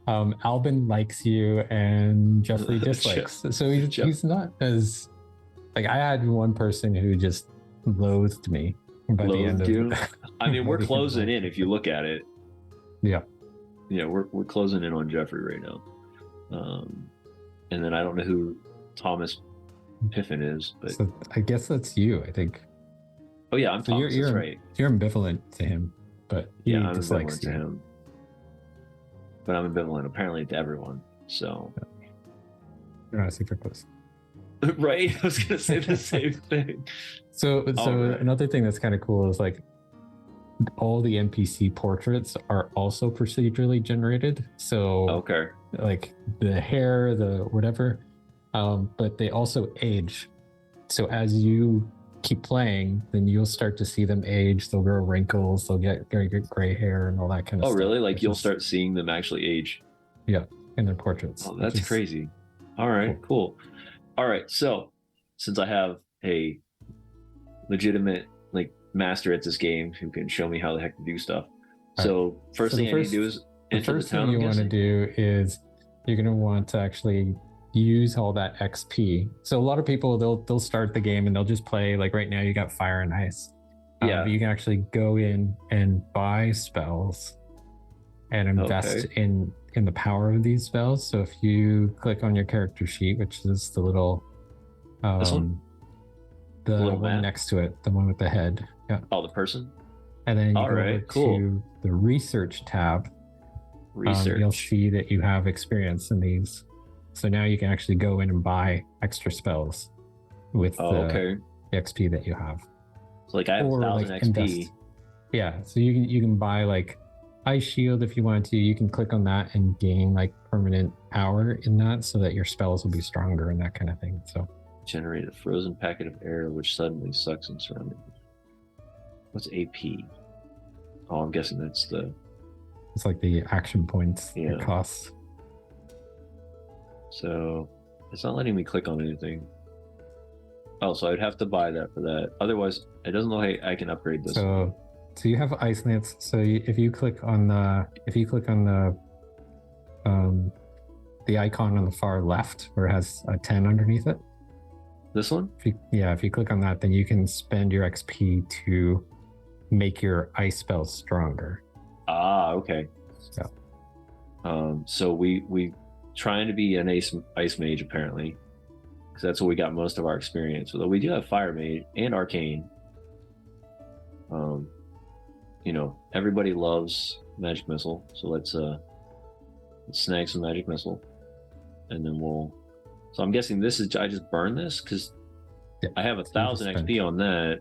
S2: Albin likes you, and Jeffrey dislikes. So he's not as like, I had one person who just loathed me by the end of
S1: you. I mean, we're closing in if you look at it.
S2: Yeah.
S1: Yeah, we're closing in on Jeffrey right now. And then I don't know who Thomas Piffin is, but
S2: so I guess that's you, I think.
S1: Oh yeah, I'm Thomas, that's right.
S2: You're ambivalent to him, but he
S1: I'm
S2: dislikes
S1: ambivalent to him. But I'm ambivalent apparently to everyone. So
S2: you're not a super close.
S1: Right? I was gonna say the same thing.
S2: So another thing that's kind of cool is like all the NPC portraits are also procedurally generated. So
S1: okay,
S2: like the hair, the whatever, but they also age. So as you keep playing, then you'll start to see them age. They'll grow wrinkles. They'll get gray hair and all that kind of stuff.
S1: Oh, really? Like you'll start seeing them actually age?
S2: Yeah, in their portraits.
S1: Oh, that's crazy. All right, cool. All right, so since I have a legitimate like master at this game who can show me how the heck to do stuff, so first thing I need to do is enter the town.
S2: First thing you want to do is you're going to want to actually use all that XP. So a lot of people they'll start the game and they'll just play, like right now you got fire and ice.
S1: Yeah.
S2: But you can actually go in and buy spells and invest in the power of these spells. So if you click on your character sheet, which is the little
S1: this one?
S2: The one next to it, the one with the head. Yeah.
S1: Oh, the person?
S2: And then you go over to the research tab. You'll see that you have experience in these. So now you can actually go in and buy extra spells with the XP that you have.
S1: So like I have 1,000 XP.
S2: Invest. Yeah, so you can buy like Ice Shield if you want to. You can click on that and gain like permanent power in that, so that your spells will be stronger and that kind of thing. So
S1: generate a frozen packet of air which suddenly sucks in surrounding. What's AP? Oh, I'm guessing that's
S2: it's like the action points it costs.
S1: So it's not letting me click on anything. Oh, so I'd have to buy that for that. Otherwise, it doesn't look like I can upgrade this.
S2: So you have Ice Lance. So if you click on the icon on the far left where it has a 10 underneath it.
S1: This one?
S2: If you click on that, then you can spend your XP to make your ice spells stronger.
S1: Ah, okay.
S2: Yeah.
S1: So we trying to be an ice mage apparently, because that's what we got most of our experience. Although we do have fire mage and arcane. Everybody loves magic missile, so let's snag some magic missile, and then we'll. So I'm guessing this is I just burn this because I have 1,000 XP on that.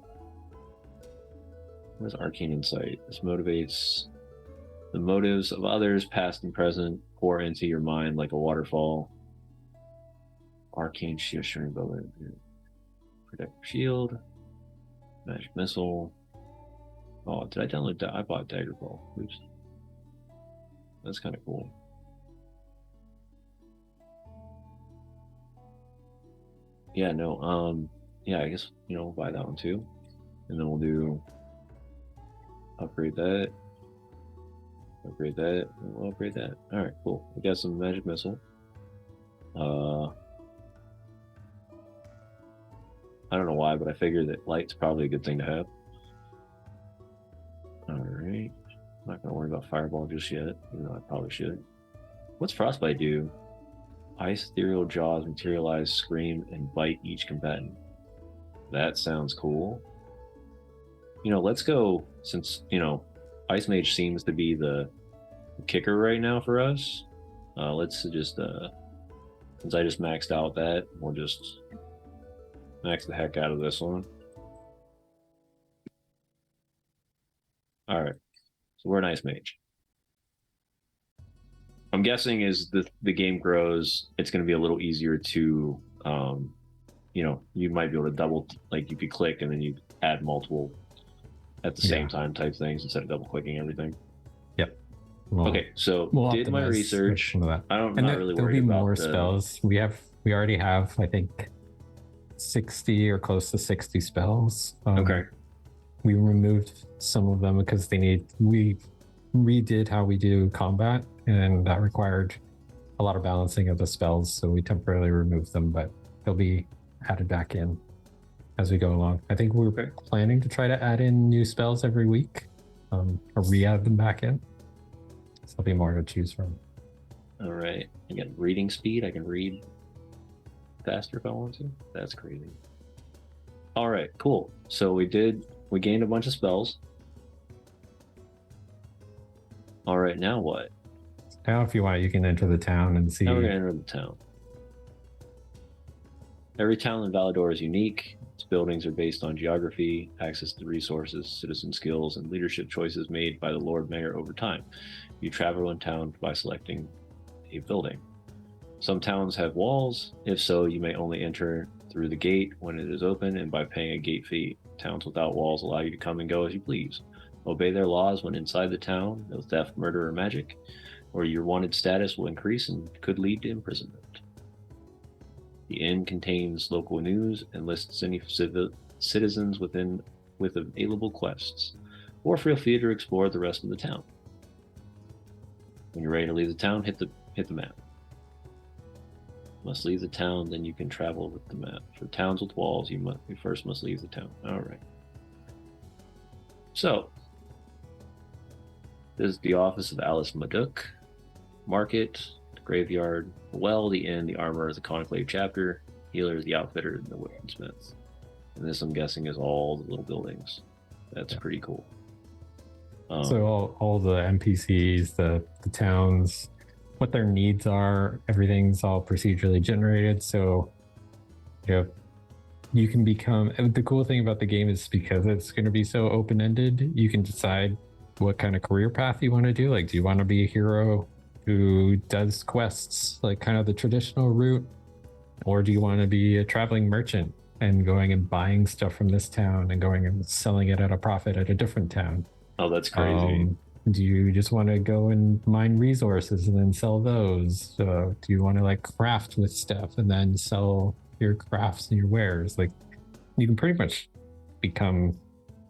S1: Where's arcane insight? This motivates the motives of others, past and present, pour into your mind like a waterfall. Arcane shield, shooting bow, protect shield, magic missile. Oh, did I download that? I bought Daggerball. Oops. That's kind of cool. Yeah, no, I guess, we'll buy that one too. And then we'll do upgrade that. Upgrade that, and we'll upgrade that. Alright, cool. We got some magic missile. I don't know why, but I figured that light's probably a good thing to have. Alright. I'm not gonna worry about fireball just yet, even though I probably should. What's frostbite do? Ice ethereal jaws materialize, scream, and bite each combatant. That sounds cool. Let's go, since, Ice Mage seems to be the kicker right now for us. Let's just, since I just maxed out that, we'll just max the heck out of this one. All right, so we're an Ice Mage. I'm guessing as the game grows, it's going to be a little easier to, you might be able to double, like if you click and then you add multiple at the same time type things instead of double clicking everything.
S2: Yep.
S1: Okay, so did my research. I don't.
S2: And
S1: not really
S2: there'll
S1: worried
S2: be
S1: about
S2: more spells. We already have, I think, 60 or close to 60 spells.
S1: Okay.
S2: We removed some of them because we redid how we do combat, and that required a lot of balancing of the spells. So we temporarily removed them, but they'll be added back in as we go along. I think we're planning to try to add in new spells every week, or re-add them back in. So there'll be more to choose from.
S1: All right. I got reading speed. I can read faster if I want to. That's crazy. All right, cool. So we gained a bunch of spells. All right, now what?
S2: Now, if you want, you can enter the town and see.
S1: Now we're gonna enter the town. Every town in Valador is unique. Its buildings are based on geography, access to resources, citizen skills, and leadership choices made by the Lord Mayor over time. You travel in town by selecting a building. Some towns have walls. If so, you may only enter through the gate when it is open and by paying a gate fee. Towns without walls allow you to come and go as you please. Obey their laws when inside the town. No theft, murder, or magic, or your wanted status will increase and could lead to imprisonment. The inn contains local news and lists any citizens with available quests, or feel free to explore the rest of the town. When you're ready to leave the town, hit the map. Must leave the town, then you can travel with the map. For towns with walls, you first must leave the town. All right. So, this is the office of Alice Maduk. Market, the graveyard, the well, the inn, the armor, the conclave chapter, healers, the outfitter, and the weaponsmith. And this, I'm guessing, is all the little buildings. That's pretty cool.
S2: So all the NPCs, the towns, what their needs are, everything's all procedurally generated. So, you can become. And the cool thing about the game is because it's going to be so open-ended, you can decide what kind of career path you want to do. Like, do you want to be a hero who does quests, like kind of the traditional route, or do you want to be a traveling merchant and going and buying stuff from this town and going and selling it at a profit at a different town?
S1: Oh, that's crazy.
S2: Do you just want to go and mine resources and then sell those? Do you want to like craft with stuff and then sell your crafts and your wares? Like, you can pretty much become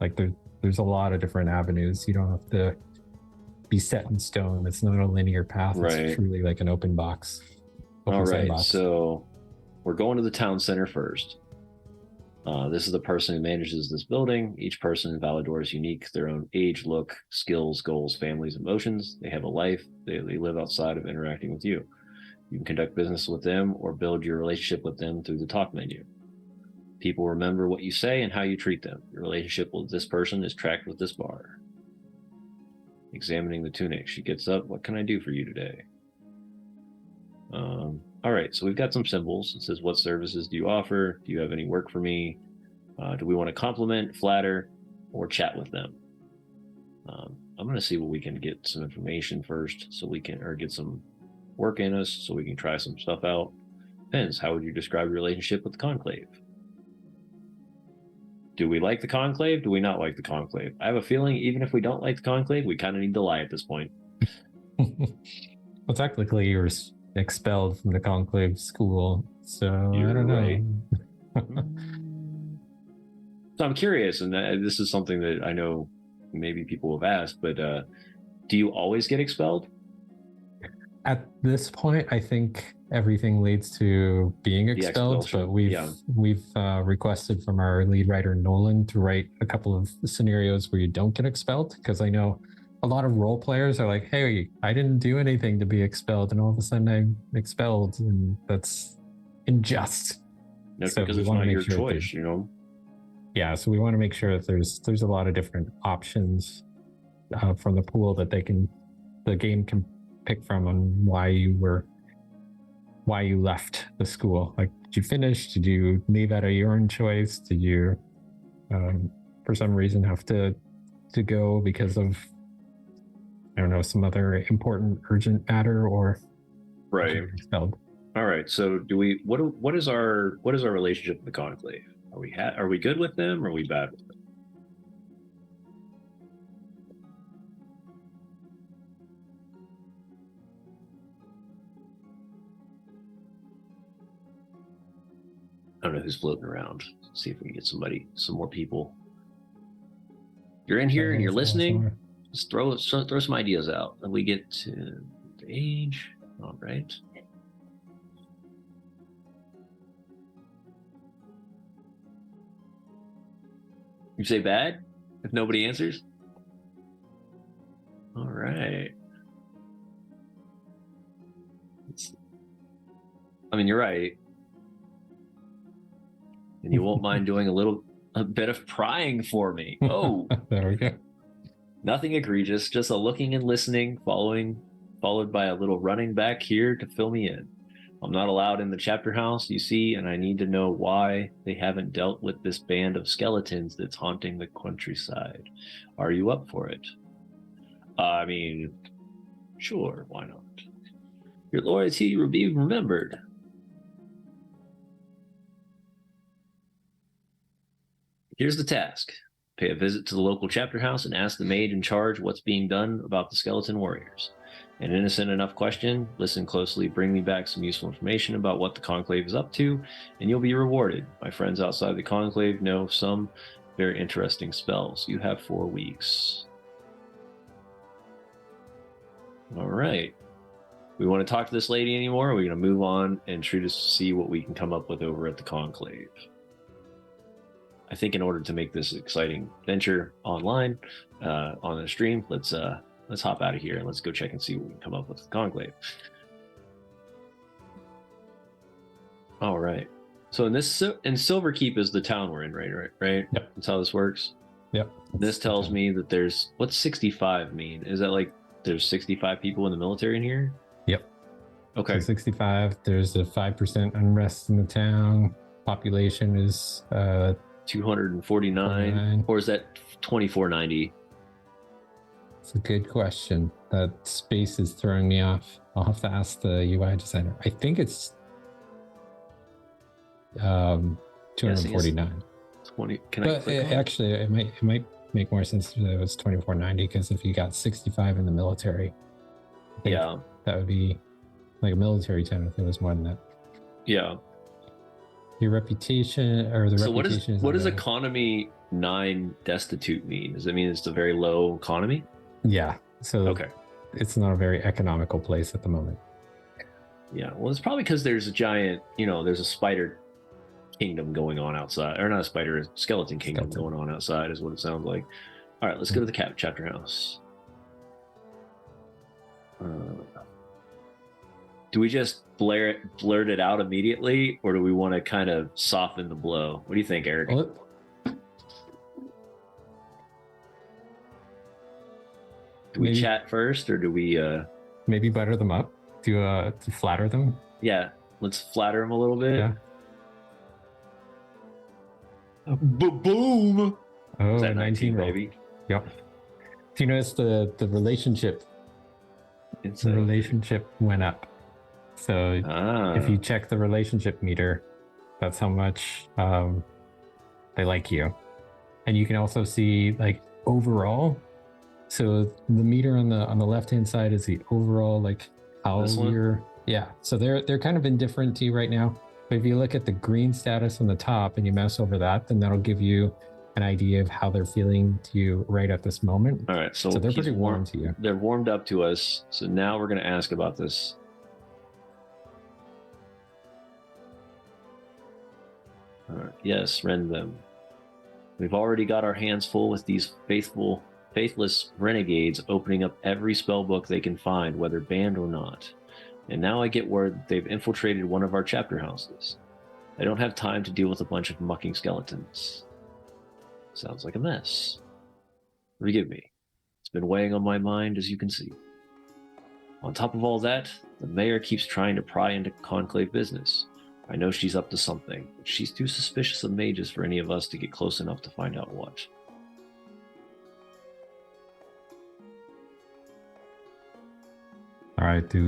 S2: like there's a lot of different avenues. You don't have to be set in stone. It's not a linear path.
S1: Right.
S2: It's truly like an open box.
S1: All right, so we're going to the town center first. This is the person who manages this building. Each person in Valador is unique. Their own age, look, skills, goals, families, emotions. They have a life. They live outside of interacting with you. You can conduct business with them or build your relationship with them through the talk menu. People remember what you say and how you treat them. Your relationship with this person is tracked with this bar. Examining the tunic. She gets up. What can I do for you today? All right, so we've got some symbols. It says, what services do you offer? Do you have any work for me? Do we want to compliment, flatter, or chat with them? I'm going to see what we can get some information first so we can, or get some work in us so we can try some stuff out. Depends. How would you describe your relationship with the Conclave? Do we like the Conclave? Do we not like the Conclave? I have a feeling even if we don't like the Conclave, we kind of need to lie at this point.
S2: Well, technically, you're expelled from the Conclave school, so
S1: You're
S2: I don't know.
S1: right. So I'm curious, and this is something that I know maybe people have asked, but do you always get expelled?
S2: At this point, I think everything leads to being expelled, but we've requested from our lead writer Nolan to write a couple of scenarios where you don't get expelled, because I know a lot of role players are like, hey, I didn't do anything to be expelled, and all of a sudden I'm expelled, and that's unjust.
S1: No, so because it's not your choice, you know?
S2: Yeah, so we want to make sure that there's a lot of different options from the pool that the game can pick from on why you left the school. Like, did you finish? Did you leave out of your own choice? Did you, for some reason, have to go because of, I don't know, some other important, urgent matter, or
S1: Right.
S2: expelled?
S1: All right. So what is our relationship with the Conclave? Are we good with them, or are we bad with them? I don't know who's floating around. Let's see if we can get some more people. You're in here and you're listening. Just throw some ideas out. And we get to the age. All right. You say bad if nobody answers? All right. I mean, you're right. And you won't mind doing a bit of prying for me. Oh,
S2: there we go.
S1: Nothing egregious, just a looking and listening, followed by a little running back here to fill me in. I'm not allowed in the chapter house, you see, and I need to know why they haven't dealt with this band of skeletons that's haunting the countryside. Are you up for it? I mean, sure, why not? Your loyalty will be remembered. Here's the task. Pay a visit to the local chapter house and ask the maid in charge what's being done about the skeleton warriors. An innocent enough question, listen closely, bring me back some useful information about what the Conclave is up to, and you'll be rewarded. My friends outside the Conclave know some very interesting spells. You have 4 weeks. All right. We want to talk to this lady anymore? Or are we going to move on and try to see what we can come up with over at the Conclave? I think in order to make this exciting venture online on the stream, let's hop out of here and let's go check and see what we can come up with the Conclave. All right. So in Silverkeep is the town we're in, right?
S2: Yep.
S1: That's how this works.
S2: Yep.
S1: This tells me that what's 65 mean? Is that like there's 65 people in the military in here?
S2: Yep.
S1: Okay.
S2: So 65. There's a 5% unrest in the town. Population is
S1: 249, or is that 2490?
S2: It's a good question. That space is throwing me off. I'll have to ask the UI designer. I think it's 249.
S1: 20.
S2: But actually, it might make more sense if it was 2490, because if you got 65 in the military,
S1: yeah,
S2: that would be like a military town if it was more than that.
S1: Yeah.
S2: Your reputation, or the
S1: so
S2: reputation.
S1: what does economy 9 destitute mean? Does that mean it's a very low economy?
S2: Yeah. So
S1: okay,
S2: it's not a very economical place at the moment.
S1: Yeah. Well, it's probably because there's a giant, there's a spider kingdom going on outside, or not a spider, a skeleton kingdom going on outside, is what it sounds like. All right, let's go to the chapter house. Do we just blurt it out immediately, or do we want to kind of soften the blow? What do you think, Eric?
S2: What?
S1: Do we chat first, or do we
S2: maybe butter them up to flatter them?
S1: Yeah, let's flatter them a little bit.
S2: Yeah.
S1: Boom!
S2: Oh,
S1: is that
S2: 19
S1: baby?
S2: Yep. Do you notice the relationship? The relationship went up. So if you check the relationship meter, that's how much they like you. And you can also see like overall. So the meter on the left hand side is the overall, like how you're. Yeah. So they're kind of indifferent to you right now. But if you look at the green status on the top and you mouse over that, then that'll give you an idea of how they're feeling to you right at this moment.
S1: All right. So
S2: they're pretty warm to you.
S1: They're warmed up to us. So now we're going to ask about this. All right. Yes, rend them. We've already got our hands full with these faithless renegades opening up every spell book they can find, whether banned or not. And now I get word that they've infiltrated one of our chapter houses. I don't have time to deal with a bunch of mucking skeletons. Sounds like a mess. Forgive me. It's been weighing on my mind, as you can see. On top of all that, the mayor keeps trying to pry into Conclave business. I know she's up to something, but she's too suspicious of mages for any of us to get close enough to find out what.
S2: All right, do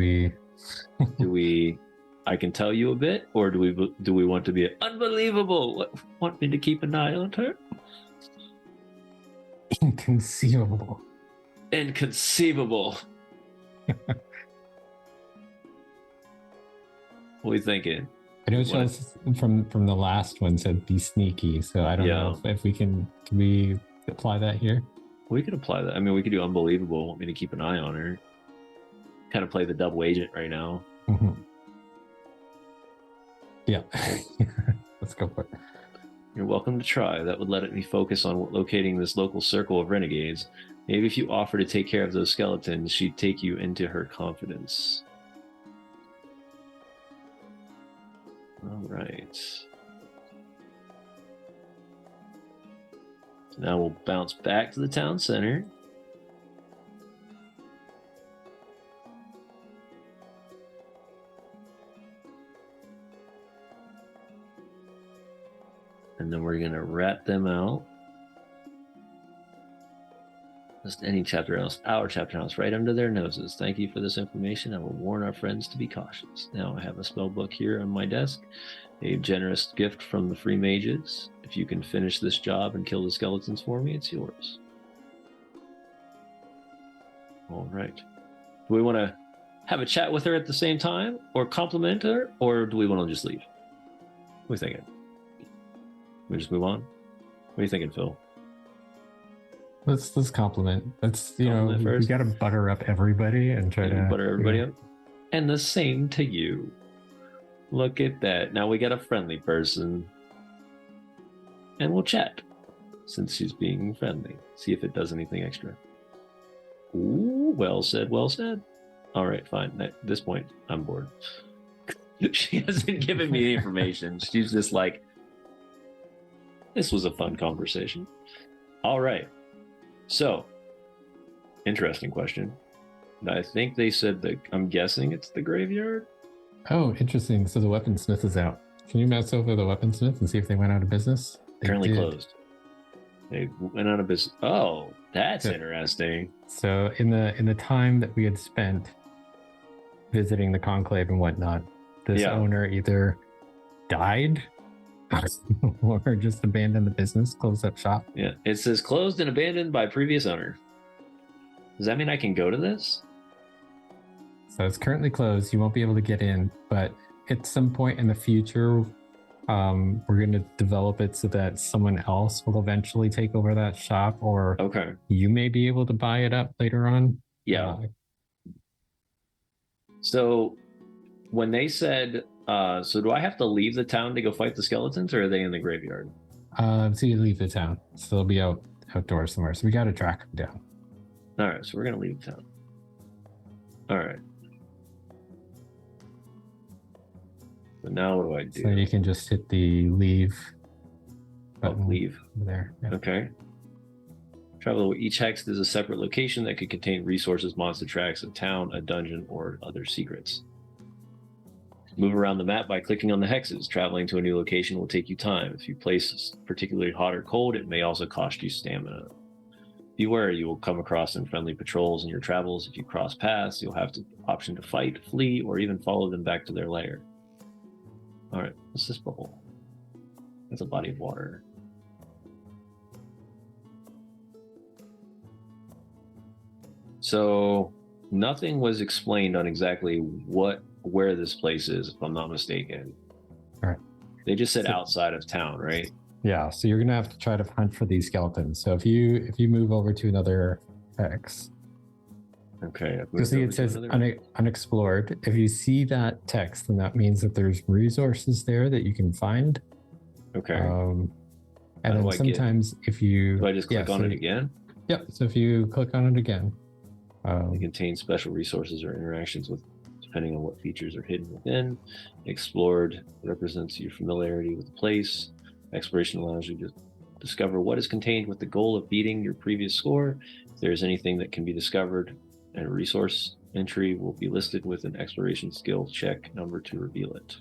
S2: we
S1: I can tell you a bit, or do we want to be unbelievable? Want me to keep an eye on her?
S2: Inconceivable.
S1: Inconceivable. What are we thinking?
S2: I know Chelsea from the last one said be sneaky, so I don't know if we can we apply that here?
S1: We could apply that. I mean, we could do unbelievable. Want me to keep an eye on her? Kind of play the double agent right now.
S2: Mm-hmm. Yeah. Let's go for it.
S1: You're welcome to try. That would let me focus on locating this local circle of renegades. Maybe if you offer to take care of those skeletons, she'd take you into her confidence. All right. Now we'll bounce back to the town center. And then we're going to rat them out. Just any chapter house, our chapter house, right under their noses. Thank you for this information. I will warn our friends to be cautious. Now I have a spell book here on my desk. A generous gift from the free mages. If you can finish this job and kill the skeletons for me, it's yours. All right. Do we want to have a chat with her at the same time, or compliment her, or do we want to just leave? What are you thinking? We just move on? What are you thinking, Phil?
S2: Let's compliment. Let's we got to butter up everybody and try to
S1: butter everybody up. And the same to you. Look at that. Now we got a friendly person. And we'll chat. Since she's being friendly. See if it does anything extra. Ooh, well said, well said. All right, fine. At this point, I'm bored. She hasn't given me the information. She's just like, this was a fun conversation. All right. So, interesting question. I think they said that, I'm guessing it's the graveyard.
S2: Oh, interesting. So the weaponsmith is out. Can you mouse over the weaponsmith and see if they went out of business?
S1: Currently closed. They went out of business. Oh, that's interesting.
S2: So in the time that we had spent visiting the conclave and whatnot, this owner either died or just abandoned the business, closed up shop.
S1: Yeah, it says closed and abandoned by previous owner. Does that mean I can go to this?
S2: So it's currently closed. You won't be able to get in, but at some point in the future, we're going to develop it so that someone else will eventually take over that shop, or you may be able to buy it up later on.
S1: Yeah. So when they said, so do I have to leave the town to go fight the skeletons, or are they in the graveyard?
S2: So you leave the town. So they'll be outdoors somewhere. So we got to track them down.
S1: All right. So we're going to leave the town. All right. So now what do I do?
S2: So you can just hit the leave button.
S1: Leave.
S2: There. Yeah.
S1: Okay. Travel. Each hex is a separate location that could contain resources, monster tracks, a town, a dungeon, or other secrets. Move around the map by clicking on the hexes. Traveling to a new location will take you time. If you place particularly hot or cold, it may also cost you stamina. Beware, you will come across unfriendly patrols in your travels. If you cross paths, you'll have the option to fight, flee, or even follow them back to their lair. All right, what's this bubble? It's a body of water. So nothing was explained on exactly where this place is, if I'm not mistaken.
S2: All right.
S1: They just said outside of town, right? Yeah.
S2: So you're gonna have to try to hunt for these skeletons. So if you move over to another hex.
S1: Okay.
S2: You see it says unexplored. If you see that text, then that means that there's resources there that you can find.
S1: Okay.
S2: And then sometimes if you...
S1: Do I just click on it again?
S2: Yep. So if you click on it again.
S1: It contains special resources or interactions with, depending on what features are hidden within. Explored represents your familiarity with the place. Exploration allows you to discover what is contained with the goal of beating your previous score. If there is anything that can be discovered, and a resource entry will be listed with an exploration skill check number to reveal it.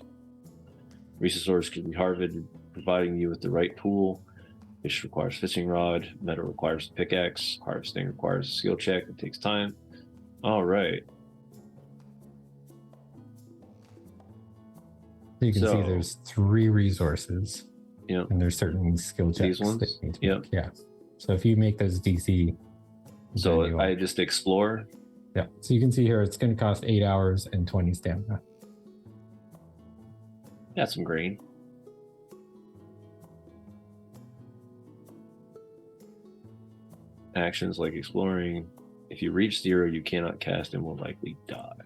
S1: Resources can be harvested, providing you with the right tool. Fish requires fishing rod. Metal requires a pickaxe. Harvesting requires a skill check. It takes time. All right.
S2: You can see there's 3 resources.
S1: Yeah.
S2: And there's certain skill checks.
S1: These ones?
S2: That you need to make. Yeah. So if you make those DC.
S1: So I just explore?
S2: Yeah. So you can see here it's going to cost 8 hours and 20 stamina.
S1: Got some grain. Actions like exploring. If you reach 0, you cannot cast and will likely die.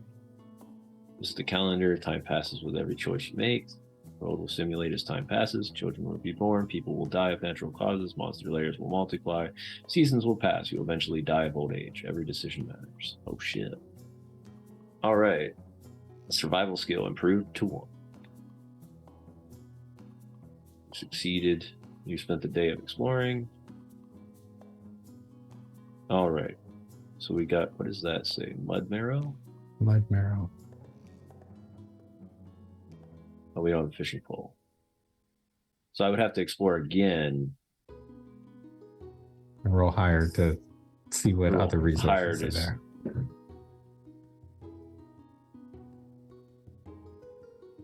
S1: This is the calendar. Time passes with every choice you make. The world will simulate as time passes. Children will be born. People will die of natural causes. Monster layers will multiply. Seasons will pass. You'll eventually die of old age. Every decision matters. Oh shit. All right. Survival skill improved to 1. Succeeded. You spent the day of exploring. All right. So we got, what does that say? Mud marrow?
S2: Mud marrow.
S1: Oh, we don't have a fishing pole. So I would have to explore again.
S2: And roll higher to see what other resources are there.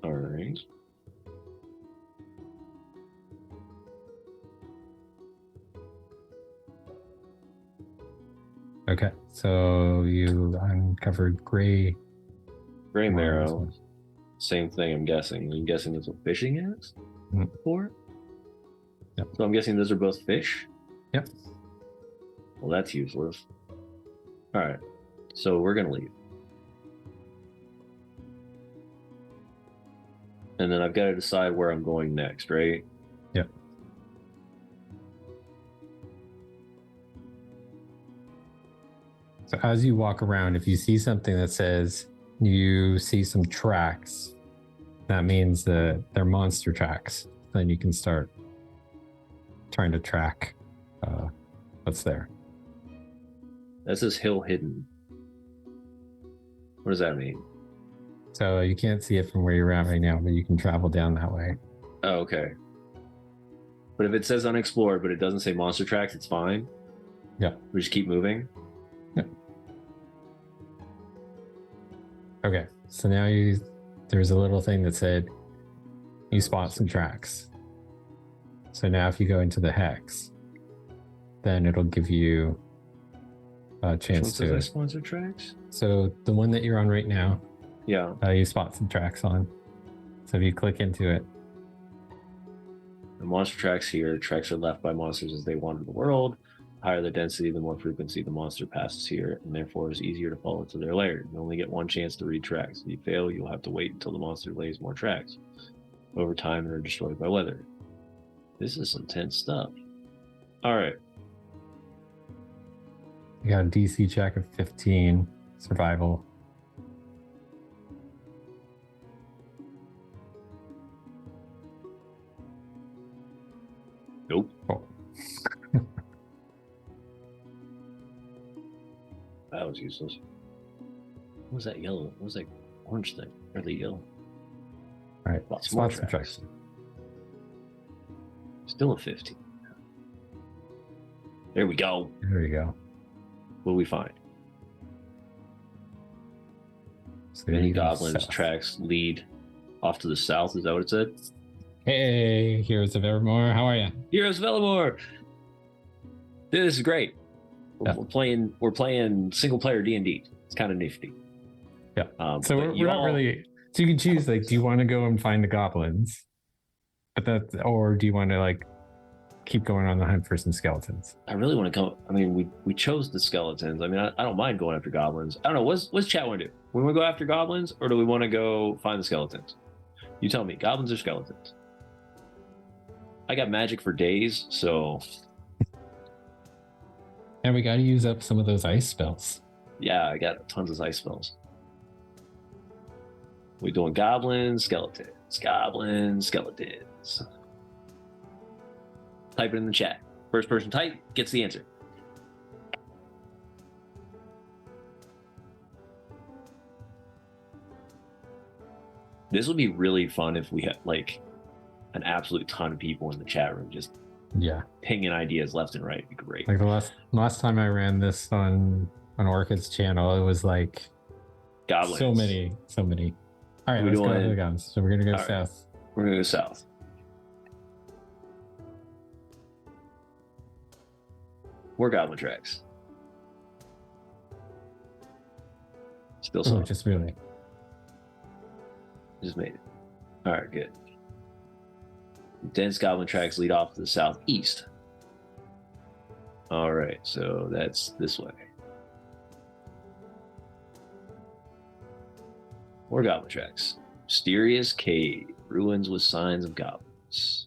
S1: All right.
S2: Okay, so you uncovered gray
S1: marrow. Same thing, I'm guessing. I'm guessing that's what fishing is for?
S2: Yep.
S1: So I'm guessing those are both fish?
S2: Yep.
S1: Well, that's useless. All right, so we're going to leave. And then I've got to decide where I'm going next, right?
S2: Yep. So as you walk around, if you see something that says you see some tracks, that means that they're monster tracks. Then you can start trying to track what's there.
S1: That says hill hidden. What does that mean?
S2: So you can't see it from where you're at right now, but you can travel down that way.
S1: Oh, okay. But if it says unexplored, but it doesn't say monster tracks, it's fine?
S2: Yeah.
S1: We just keep moving?
S2: Yeah. Okay, so now there's a little thing that said you spot some tracks. So now if you go into the hex, then it'll give you a chance to
S1: sponsor tracks.
S2: So the one that you're on right now,
S1: yeah,
S2: you spot some tracks on. So if you click into it,
S1: the monster tracks here. Tracks are left by monsters as they wander the world. The higher the density, the more frequency the monster passes here, and therefore is easier to follow to their lair. You only get one chance to read tracks. If you fail, you'll have to wait until the monster lays more tracks. Over time, they're destroyed by weather. This is intense stuff. All right.
S2: You got a DC check of 15, survival.
S1: Nope.
S2: Oh.
S1: That was useless. What was that yellow? What was that orange thing? Or the yellow?
S2: All right, spot some tracks.
S1: Still a 15. There we go.
S2: There you go.
S1: What do we find?
S2: So
S1: many goblins tracks lead off to the south. Is that what it said?
S2: Hey, Heroes of Evermore. How are you?
S1: Heroes of Evermore. Dude, this is great.
S2: Yeah.
S1: We're playing single player D&D. It's kind of nifty.
S2: Yeah. So we're not really. So you can choose, like, do you want to go and find the goblins, or do you want to like keep going on the hunt for some skeletons?
S1: I really want to go. I mean, we chose the skeletons. I mean, I don't mind going after goblins. I don't know. What's chat want to do? We want to go after goblins, or do we want to go find the skeletons? You tell me. Goblins or skeletons? I got magic for days, so.
S2: And we got to use up some of those ice spells.
S1: Yeah, I got tons of ice spells. We doing goblins, skeletons, goblins, skeletons. Type it in the chat. First person type gets the answer. This would be really fun if we had like an absolute ton of people in the chat room just pinging ideas left and right. It'd be great.
S2: Like the last time I ran this on Orchid's channel, it was like
S1: Goblins.
S2: So many. All right, let's go to the guns. So we're gonna go south.
S1: We're gonna go south. More goblin tracks. Still south.
S2: Just really.
S1: Just made it. All right, good. Dense goblin tracks lead off to the southeast. All right, so that's this way. More goblin tracks. Mysterious cave. Ruins with signs of goblins.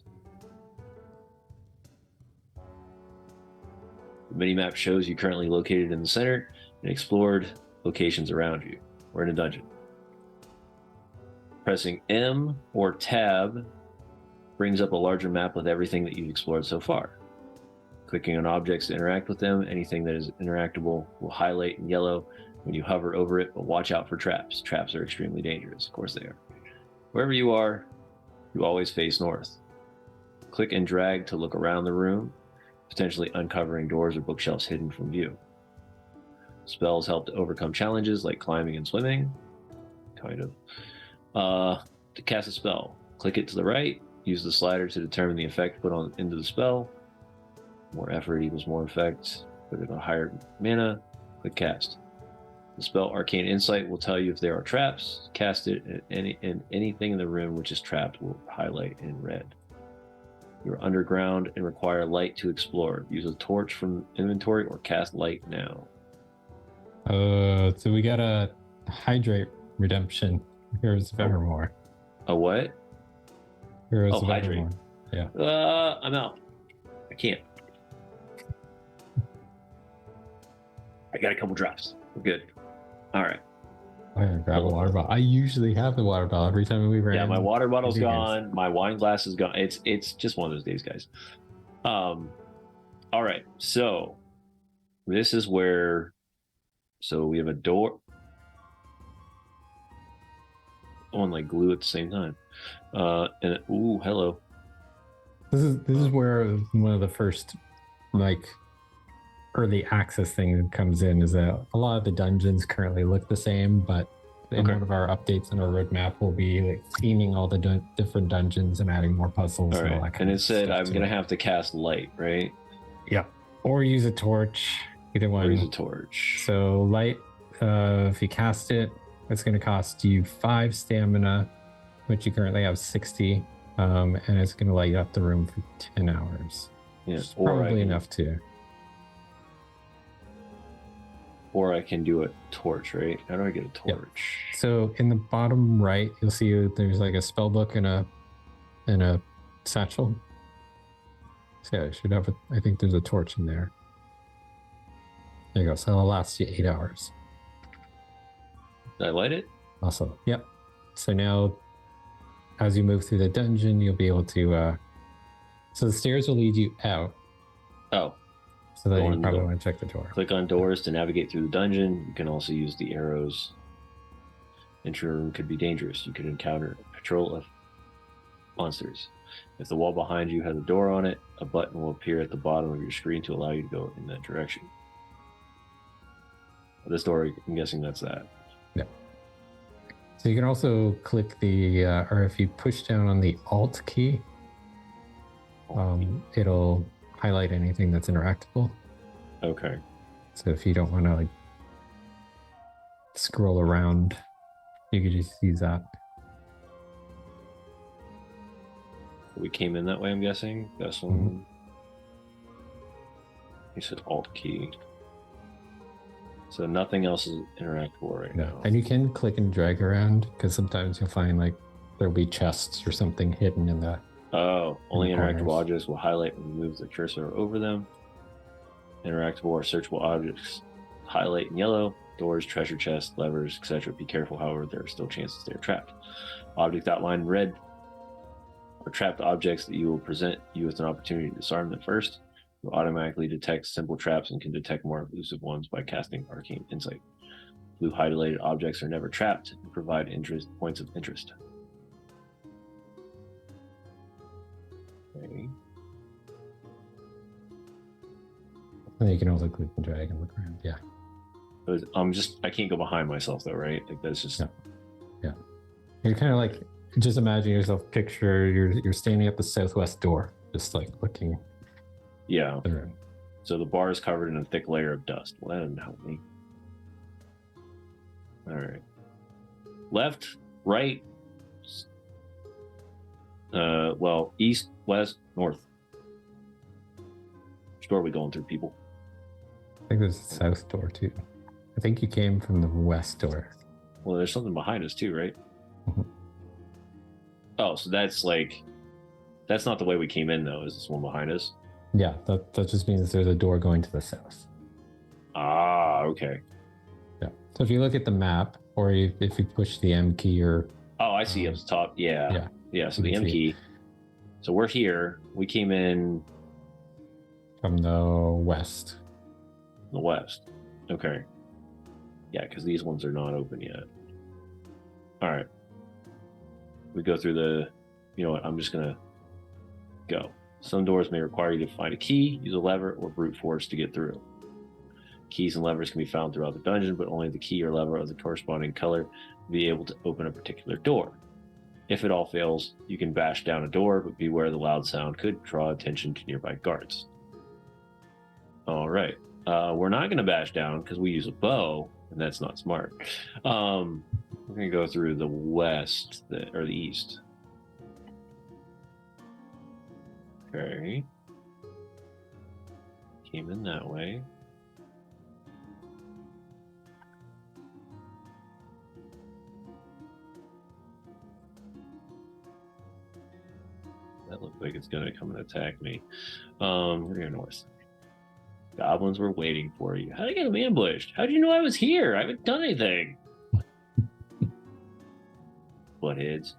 S1: The minimap shows you currently located in the center and explored locations around you. We're in a dungeon. Pressing M or Tab brings up a larger map with everything that you've explored so far. Clicking on objects to interact with them, anything that is interactable will highlight in yellow when you hover over it, but watch out for traps. Traps are extremely dangerous. Of course they are. Wherever you are, you always face north. Click and drag to look around the room, potentially uncovering doors or bookshelves hidden from view. Spells help to overcome challenges like climbing and swimming. Kind of. To cast a spell, click it to the right, use the slider to determine the effect put on into the spell. More effort equals more effect. Put it on higher mana, click cast. The spell Arcane Insight will tell you if there are traps. Cast it, and anything in the room which is trapped will highlight in red. You're underground and require light to explore. Use a torch from inventory or cast light now.
S2: So we got a Hydrate Redemption. Heroes of Evermore.
S1: A what?
S2: Heroes of
S1: Hydrate.
S2: Evermore. Yeah.
S1: I'm out. I can't. I got a couple drops. We're good. All right.
S2: I'm gonna grab a water bottle. I usually have the water bottle every time we ran.
S1: Yeah, my water bottle's gone. My wine glass is gone. It's just one of those days, guys. All right. So this is where. So we have a door. On like glue at the same time. And ooh, hello.
S2: This is where one of the first like early access thing that comes in is that a lot of the dungeons currently look the same, but in one of our updates in our roadmap we'll be like theming all the different dungeons and adding more puzzles.
S1: All right.
S2: And all that kind
S1: and it
S2: of
S1: said
S2: stuff
S1: I'm gonna have to cast light, right?
S2: Yeah. Or use a torch. Either one.
S1: Or use a torch.
S2: So light, if you cast it, it's going to cost you 5 stamina, which you currently have 60, and it's going to light up the room for 10 hours.
S1: Yeah,
S2: probably enough to.
S1: Or I can do a torch, right? How do I get a torch?
S2: Yep. So in the bottom right, you'll see there's like a spell book and a satchel. So yeah, I should have I think there's a torch in there. There you go. So it'll last you 8 hours.
S1: Did I light it?
S2: Awesome. Yep. So now, as you move through the dungeon, you'll be able to. So the stairs will lead you out.
S1: Oh.
S2: So then you probably want to check the door.
S1: Click on doors to navigate through the dungeon. You can also use the arrows. Entry room could be dangerous. You could encounter a patrol of monsters. If the wall behind you has a door on it, a button will appear at the bottom of your screen to allow you to go in that direction. This door, I'm guessing that's that.
S2: Yeah. So you can also click the, or if you push down on the Alt key, it'll highlight anything that's interactable.
S1: Okay.
S2: So if you don't want to like scroll around, you could just use that.
S1: We came in that way, I'm guessing. This one. Mm-hmm. You said Alt key. So nothing else is interactable right now.
S2: And you can click and drag around because sometimes you'll find like there'll be chests or something hidden in the.
S1: Oh, only interactable
S2: corners.
S1: objects will highlight when you move the cursor over them. Interactable or searchable objects highlight in yellow. Doors, treasure chests, levers, etc. Be careful, however, there are still chances they are trapped. Object outlined in red or trapped objects that you will present you with an opportunity to disarm them first. Will automatically detect simple traps and can detect more elusive ones by casting Arcane Insight. Blue highlighted objects are never trapped and provide points of interest. Okay.
S2: And you can also click and drag and look around. Yeah.
S1: I can't go behind myself though, right? Like that's just.
S2: Yeah. You're kind of like, just imagine yourself. Picture you're standing at the southwest door, just like looking.
S1: Yeah. So the bar is covered in a thick layer of dust. Well, that didn't help me. All right. Left, right. East, west, north. Which door are we going through, people?
S2: I think there's a south door too. I think you came from the west door.
S1: Well, there's something behind us too, right?
S2: Mm-hmm.
S1: Oh, so that's not the way we came in though. Is this one behind us?
S2: Yeah, that just means there's a door going to the south.
S1: Ah, okay.
S2: Yeah. So if you look at the map, or if you push the M key, or
S1: I see up the top. Yeah. So the M key. So we're here. We came in
S2: from the west.
S1: The west. Okay. Yeah, because these ones are not open yet. All right. We go through the. You know what? I'm just gonna go. Some doors may require you to find a key, use a lever, or brute force to get through. Keys and levers can be found throughout the dungeon, but only the key or lever of the corresponding color will be able to open a particular door. If it all fails, you can bash down a door, but beware the loud sound could draw attention to nearby guards. All right. We're not going to bash down because we use a bow, and that's not smart. We're going to go through the west, or the east. Okay. Came in that way. That looks like it's going to come and attack me. We're going north. Goblins were waiting for you. How did I get them ambushed? How did you know I was here? I haven't done anything. Buttheads.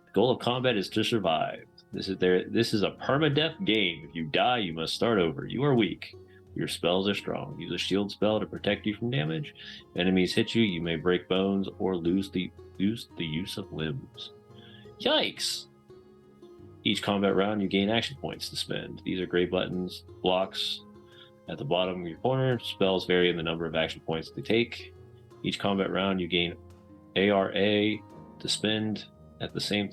S1: The goal of combat is to survive. This is a permadeath game. If you die, you must start over. You are weak. Your spells are strong. Use a shield spell to protect you from damage. If enemies hit you, you may break bones or lose the use of limbs. Yikes! Each combat round, you gain action points to spend. These are gray buttons, blocks at the bottom of your corner. Spells vary in the number of action points they take. Each combat round, you gain ARA to spend. At the same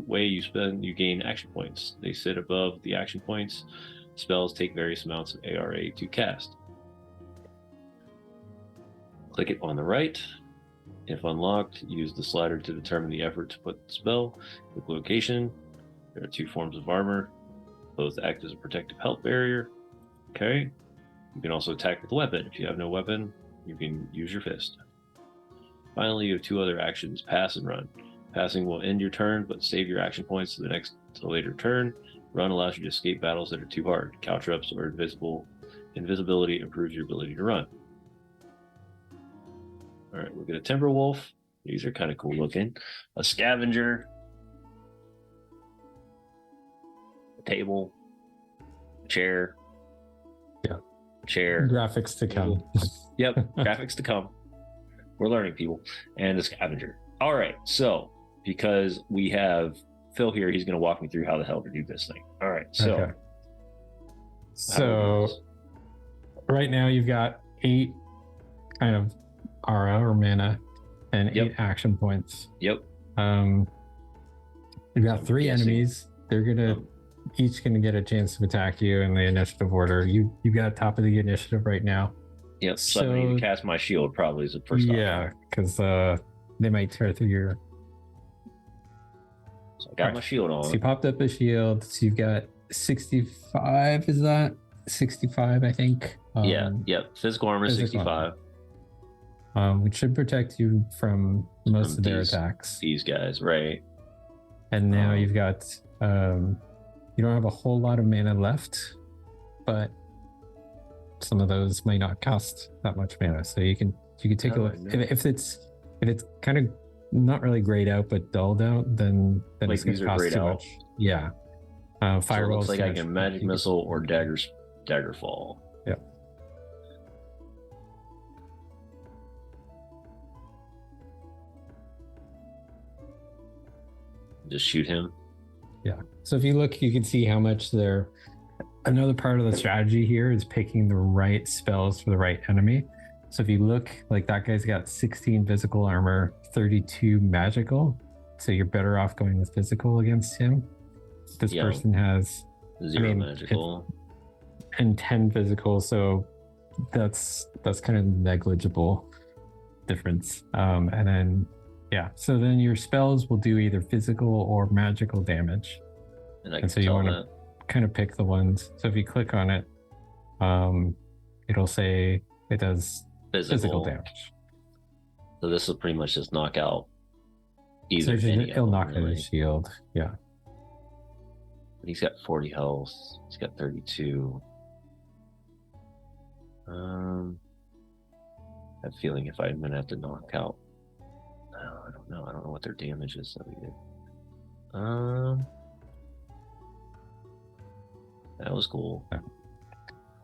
S1: way you spend, you gain action points. They sit above the action points. Spells take various amounts of ARA to cast. Click it on the right. If unlocked, use the slider to determine the effort to put the spell. Click location. There are two forms of armor. Both act as a protective health barrier. Okay. You can also attack with a weapon. If you have no weapon, you can use your fist. Finally, you have two other actions, pass and run. Passing will end your turn, but save your action points to the later turn. Run allows you to escape battles that are too hard. Caltrops or invisibility improves your ability to run. All right, we'll get a Timberwolf. These are kind of cool looking. A Scavenger. A table. A chair.
S2: Yeah.
S1: Chair.
S2: Graphics to come.
S1: Yep, graphics to come. We're learning, people. And a Scavenger. All right, so because we have Phil here, he's going to walk me through how the hell to do this thing. All right, so.
S2: Okay. So right now you've got 8 kind of aura or mana and 8 action points.
S1: Yep.
S2: You've got 3 enemies. They're each gonna get a chance to attack you in the initiative order. You got top of the initiative right now.
S1: Yep. So I need to cast my shield probably is the first option.
S2: Yeah, because they might tear through your.
S1: So I got my shield on.
S2: So you popped up a shield. So you've got 65. Is that 65? I think.
S1: Yep. Physical armor 65.
S2: Which should protect you from most of their attacks.
S1: These guys, right?
S2: And now you've got. You don't have a whole lot of mana left, but some of those might not cost that much mana. So you can take a look. If it's kind of not really grayed out but dulled out, then
S1: like
S2: it's going to cost too much. Yeah.
S1: So it
S2: Fireball.
S1: looks like I can magic missile or daggerfall.
S2: Yeah.
S1: Just shoot him.
S2: Yeah. So if you look, you can see how much they're. Another part of the strategy here is picking the right spells for the right enemy. So if you look, like that guy's got 16 physical armor, 32 magical. So you're better off going with physical against him. This person has
S1: 0 magical
S2: and 10 physical. So that's kind of negligible difference. And then so then your spells will do either physical or magical damage.
S1: And
S2: so you want to kind of pick the ones. So if you click on it, it'll say it does physical damage.
S1: So this will pretty much just knock out
S2: either. So it'll knock out his shield. Yeah.
S1: He's got 40 health. He's got 32. I have a feeling if I'm gonna have to knock out. I don't know. I don't know what their damage is that we did. That was cool.
S2: Yeah.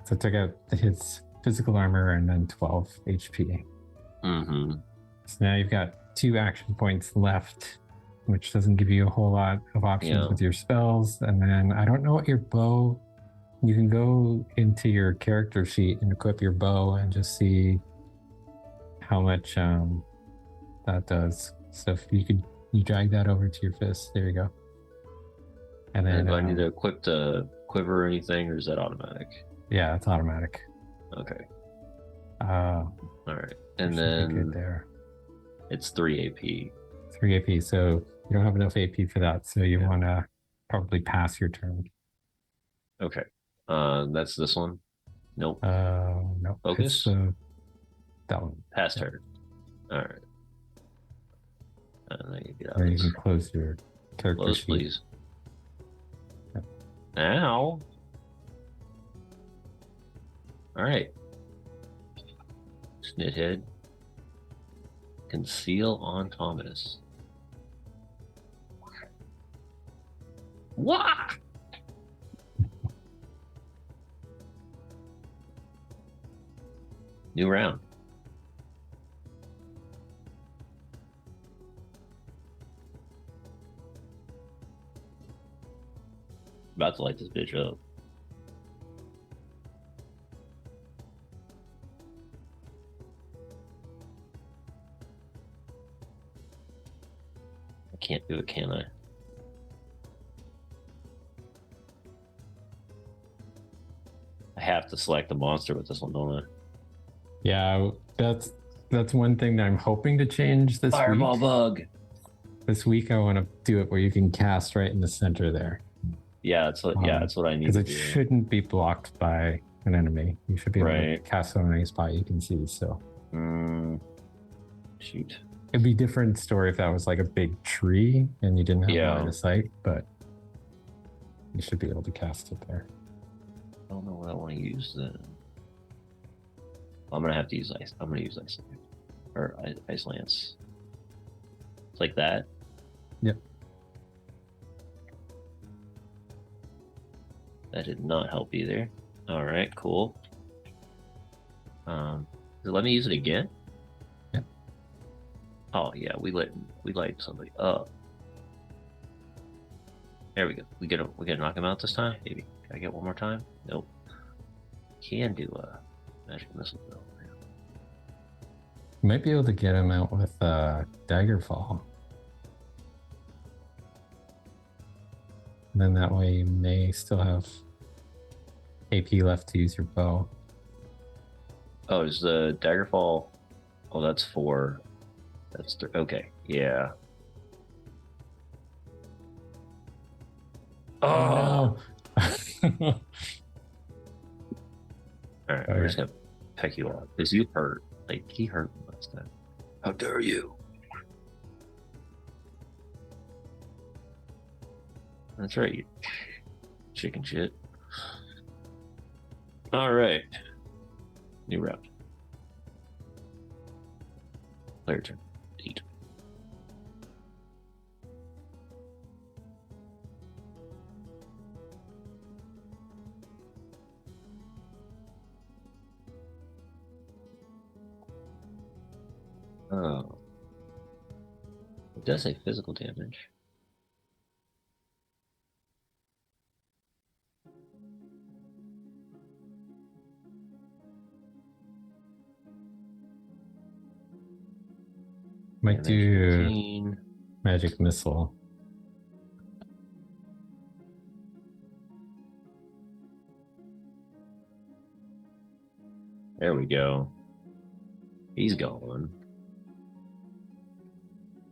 S2: So it took out his physical armor and then 12 HP.
S1: Mm-hmm.
S2: So now you've got 2 action points left, which doesn't give you a whole lot of options with your spells. And then I don't know what your bow. You can go into your character sheet and equip your bow and just see how much that does. So if you drag that over to your fist, there you go. And then
S1: do I need to equip the quiver or anything, or is that automatic?
S2: Yeah, it's automatic.
S1: Okay. All right, and then
S2: there.
S1: It's 3 AP.
S2: 3 AP. So you don't have enough AP for that. So you want to probably pass your turn.
S1: Okay. That's this one. Nope.
S2: No.
S1: Focus.
S2: That one.
S1: Pass turn. All right. And then you get out.
S2: Or you can close your character
S1: Close,
S2: sheet.
S1: please. Now. All right. Snithead. Conceal on Thomas. What? New round. About to light this bitch up. I can't do it, can I? I have to select the monster with this one, don't I?
S2: Yeah, that's one thing that I'm hoping to change this
S1: Fireball
S2: week.
S1: bug.
S2: This week I want to do it where you can cast right in the center there.
S1: Yeah, that's what I need.
S2: Because it shouldn't be blocked by an enemy. You should be able to cast on any spot you can see. So,
S1: shoot.
S2: It'd be a different story if that was like a big tree and you didn't have line of sight, but you should be able to cast it there.
S1: I don't know what I want to use then. I'm gonna have to use ice. I'm gonna use ice or ice lance. It's like that.
S2: Yep.
S1: That did not help either. All right, cool. Does it let me use it again?
S2: Yeah.
S1: Oh yeah, we light somebody up. There we go. We get to knock him out this time. Maybe. Can I get one more time? Nope. Can do a magic missile though.
S2: You might be able to get him out with Daggerfall. And then that way you may still have AP left to use your bow.
S1: Oh, is the Daggerfall? Oh, that's 4. That's okay. Yeah.
S2: Oh
S1: no. All right, we're just gonna peck you off. Because you hurt. Like, he hurt me last time. How dare you? That's right, you chicken shit. All right. New round. Player turn. 8. Oh. It does say physical damage.
S2: Might
S1: Damage
S2: do
S1: 15.
S2: magic missile.
S1: There we go. He's gone.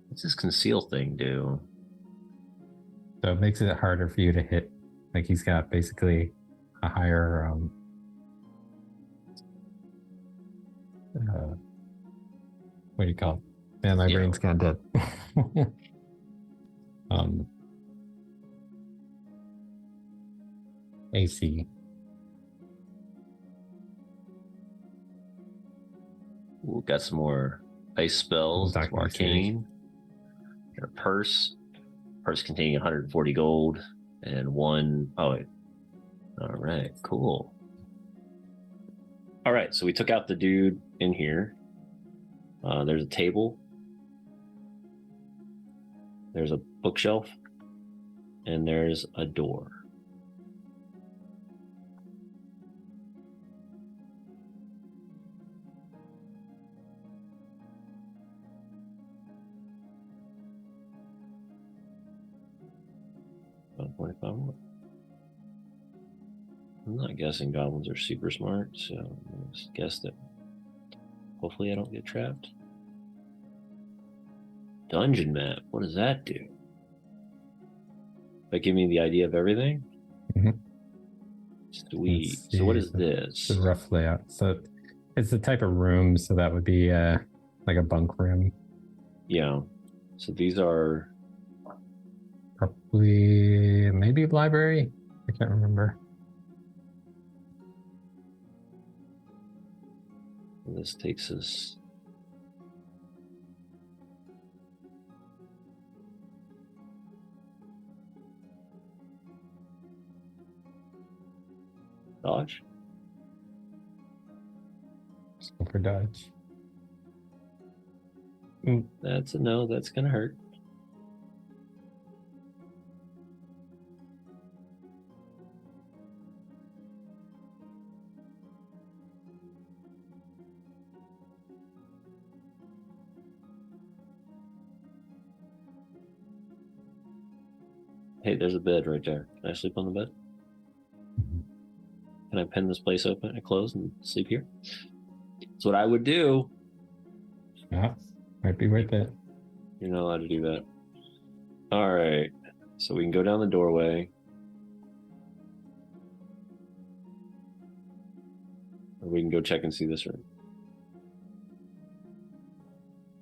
S1: What's this conceal thing do?
S2: So it makes it harder for you to hit. Like he's got basically a higher what do you call it? Man, my brain's gone dead. AC.
S1: Ooh, got some more ice spells, some arcane, and a purse. Purse containing 140 gold and one. Oh, wait. All right, cool. All right, so we took out the dude in here. There's a table. There's a bookshelf. And there's a door. About 25 more. I'm not guessing goblins are super smart, so I'm just guess that hopefully I don't get trapped. Dungeon map. What does that do? That give me the idea of everything?
S2: Mm-hmm.
S1: Sweet. So what is this?
S2: The rough layout. So it's the type of room, so that would be like a bunk room.
S1: Yeah. So these are
S2: probably maybe a library. I can't remember.
S1: This takes us. Dodge?
S2: Let's go for dodge.
S1: That's a no. That's going to hurt. Hey, there's a bed right there. Can I sleep on the bed? Mm-hmm. Can I pin this place open and close and sleep here? That's what I would do.
S2: Yeah, might be worth it.
S1: You're not allowed to do that. All right. So we can go down the doorway. Or we can go check and see this room.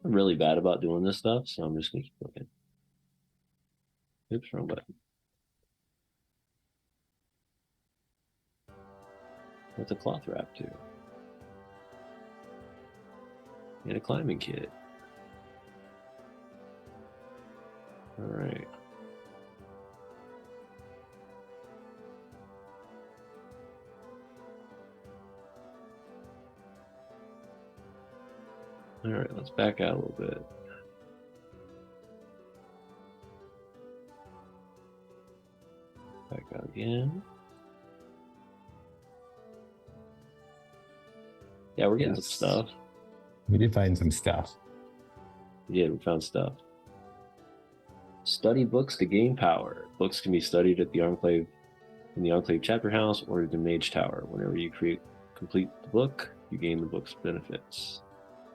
S1: I'm really bad about doing this stuff, so I'm just going to keep looking. Oops, wrong button. What's a cloth wrap to? And a climbing kit. All right. All right, let's back out a little bit. Back out again. Yeah, we're getting some stuff.
S2: We did find some stuff.
S1: Yeah, we found stuff. Study books to gain power. Books can be studied at the Enclave, in the Enclave chapter house or the Mage Tower. Whenever you complete the book, you gain the book's benefits.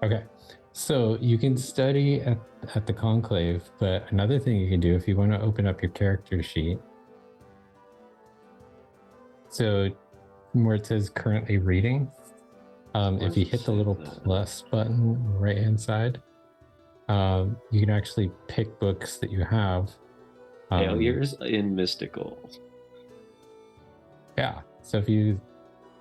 S2: Okay, so you can study at the Conclave, but another thing you can do if you want to open up your character sheet. So where it says currently reading, if you hit the little plus button on the right hand side, you can actually pick books that you have.
S1: Failures in mystical.
S2: Yeah, so if you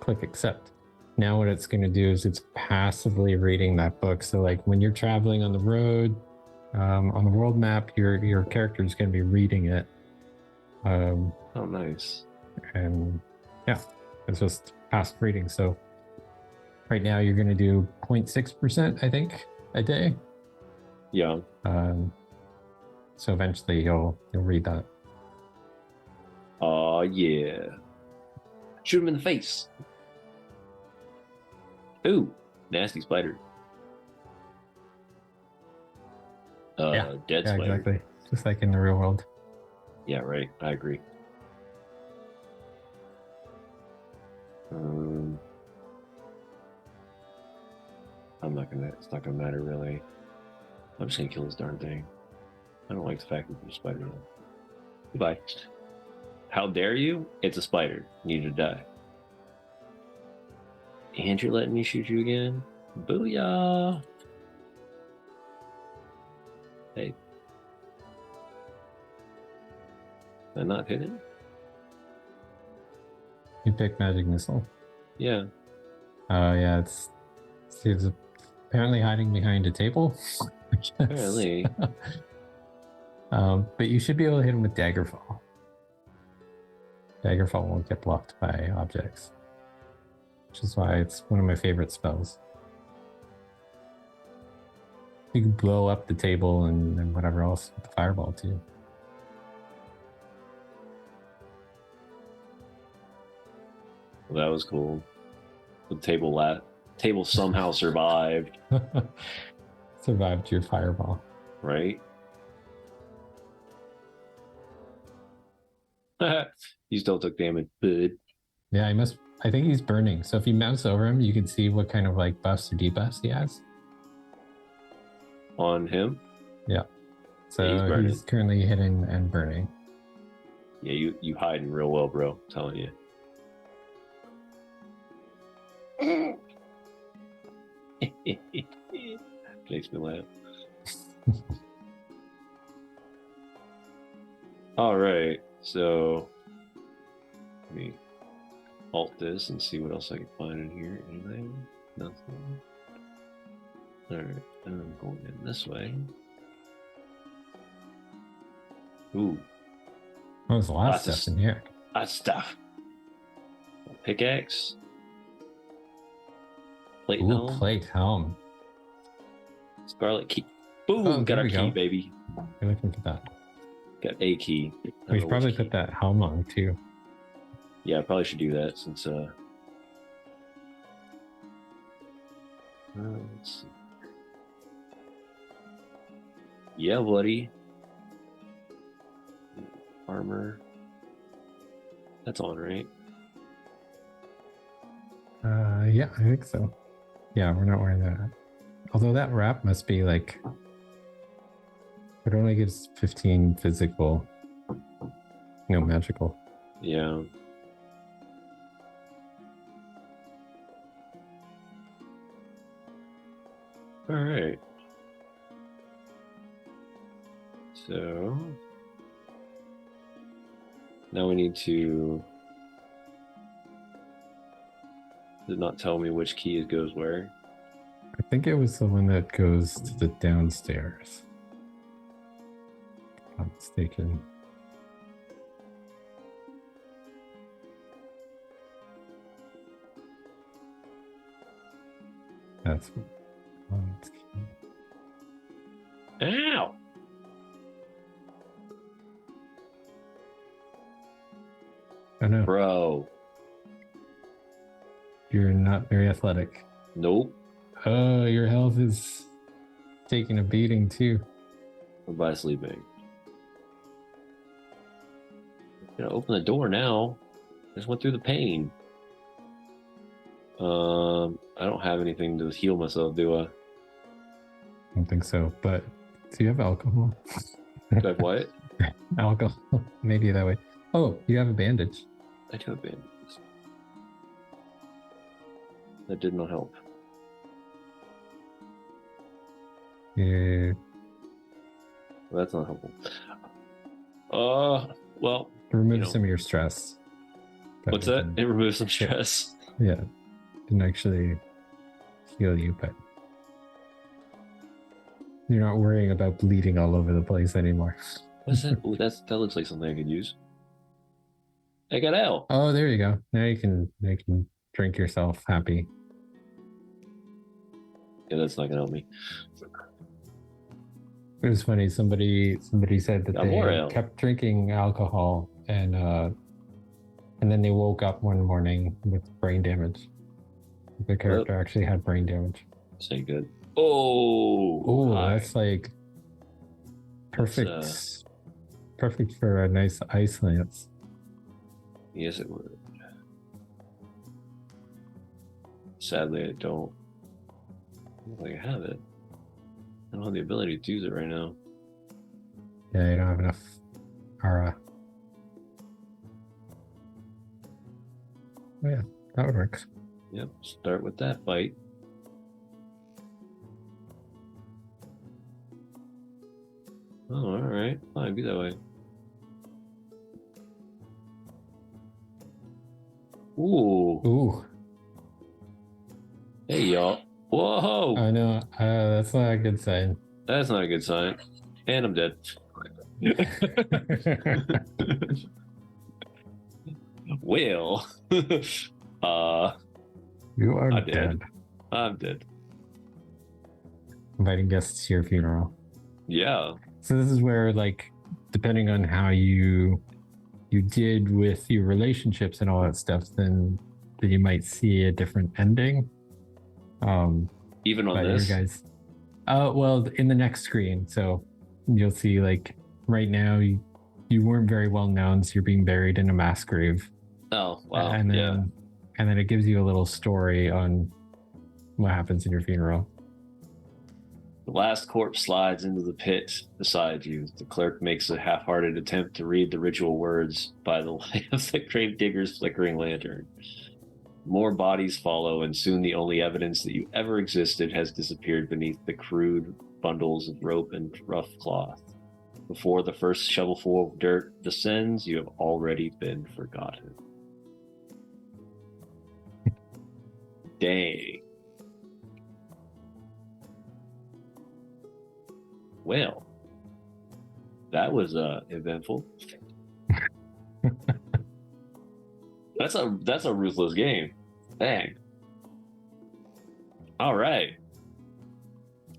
S2: click accept, now what it's going to do is it's passively reading that book. So like when you're traveling on the road, on the world map, your character is going to be reading it.
S1: Oh, nice.
S2: And yeah, it's just passive reading. So right now you're going to do 0.6%, I think, a day.
S1: Yeah.
S2: So eventually you'll read that.
S1: Oh yeah. Shoot him in the face. Ooh, nasty spider. Dead
S2: Yeah,
S1: spider.
S2: exactly. Just like in the real world.
S1: Yeah, right. I agree. It's not gonna matter really. I'm just gonna kill this darn thing. I don't like the fact that there's a spider there. Goodbye. How dare you? It's a spider. You need to die. And you're letting me shoot you again? Booyah! Hey. Did I not hit it?
S2: You pick magic missile.
S1: Yeah.
S2: Yeah, it's apparently hiding behind a table.
S1: Apparently.
S2: But you should be able to hit him with Daggerfall. Daggerfall won't get blocked by objects, which is why it's one of my favorite spells. You can blow up the table and whatever else with the fireball too.
S1: Well, that was cool. The table somehow survived.
S2: Survived your fireball.
S1: Right? You still took damage, bud.
S2: Yeah, I think he's burning. So if you mouse over him, you can see what kind of like buffs or debuffs he has.
S1: On him?
S2: Yeah. So
S1: yeah,
S2: he's currently hitting and burning.
S1: Yeah, you hiding real well, bro. I'm telling you. Makes me laugh. All right, so let me alt this and see what else I can find in here. Anything? Nothing. All right, I'm going in this way. Ooh.
S2: What was a lot of stuff in here?
S1: Lots of stuff. Pickaxe. Plate helm.
S2: Plate helm.
S1: Scarlet key. Boom! Got our key, baby.
S2: You're looking for that.
S1: Got a key.
S2: We should probably put that helm on too.
S1: Yeah, I probably should do that since let's see. Yeah, buddy. Armor. That's on, right?
S2: Yeah, I think so. Yeah, we're not wearing that. Although that wrap must be like, it only gives 15 physical, no magical.
S1: Yeah. All right. So now we need to. Did not tell me which key it goes where.
S2: I think it was the one that goes to the downstairs. If I'm not mistaken. That's one key.
S1: Ow!
S2: Oh no.
S1: Bro.
S2: You're not very athletic.
S1: Nope.
S2: Oh, your health is taking a beating too.
S1: By sleeping. Gonna open the door now. Just went through the pain. I don't have anything to heal myself, do I?
S2: I don't think so, but do you have alcohol?
S1: Do I have what?
S2: Alcohol. Maybe that way. Oh, you have a bandage.
S1: I do have bandages. That did not help.
S2: Yeah.
S1: Well, that's not helpful. Well.
S2: Remove some of your stress.
S1: What's that? It removes some stress.
S2: Yeah. Didn't actually heal you, but you're not worrying about bleeding all over the place anymore.
S1: What's that? Ooh, that looks like something I could use. I got L.
S2: Oh, there you go. Now you can drink yourself happy.
S1: Yeah, that's not gonna help me.
S2: It was funny. Somebody said that
S1: Got more
S2: they
S1: ale.
S2: kept drinking alcohol and then they woke up one morning with brain damage. The character actually had brain damage.
S1: This ain't good. Oh,
S2: that's like perfect. Perfect for a nice ice lance.
S1: Yes, it would. Sadly, I don't think I have it. I don't have the ability to use it right now.
S2: Yeah, you don't have enough aura. Oh, yeah, that would work.
S1: Yep, start with that fight. Oh, all right. Fine, be that way. Ooh. Hey, y'all. Whoa.
S2: I know. That's not a good sign.
S1: That's not a good sign. And I'm dead. Well.
S2: You are dead.
S1: I'm dead.
S2: Inviting guests to your funeral.
S1: Yeah.
S2: So this is where, like, depending on how you did with your relationships and all that stuff, then you might see a different ending.
S1: Even on this,
S2: guys. Well, in the next screen, so you'll see, like, right now you weren't very well known, so you're being buried in a mass grave.
S1: Oh wow!
S2: And then it gives you a little story on what happens in your funeral.
S1: The last corpse slides into the pit beside you. The clerk makes a half-hearted attempt to read the ritual words by the light of the grave digger's flickering lantern. More bodies follow, and soon the only evidence that you ever existed has disappeared beneath the crude bundles of rope and rough cloth. Before the first shovelful of dirt descends, you have already been forgotten. Dang. Well, that was eventful. That's a ruthless game. Dang. All right.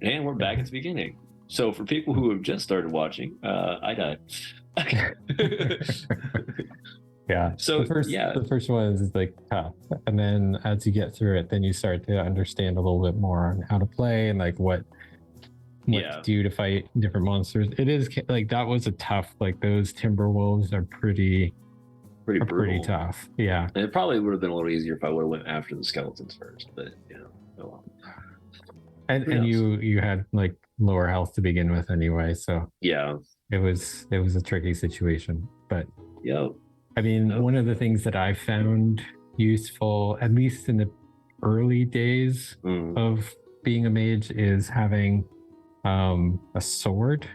S1: And we're back at the beginning. So for people who have just started watching, I died.
S2: Yeah.
S1: So
S2: the first one is like tough, and then as you get through it, then you start to understand a little bit more on how to play and like what to do to fight different monsters. It is like that was a tough. Like those timber wolves are pretty tough. Yeah.
S1: And it probably would have been a little easier if I would have went after the skeletons first, but oh well.
S2: And you had like lower health to begin with anyway, so
S1: yeah,
S2: it was a tricky situation. But I mean, one of the things that I found useful, at least in the early days of being a mage, is having a sword,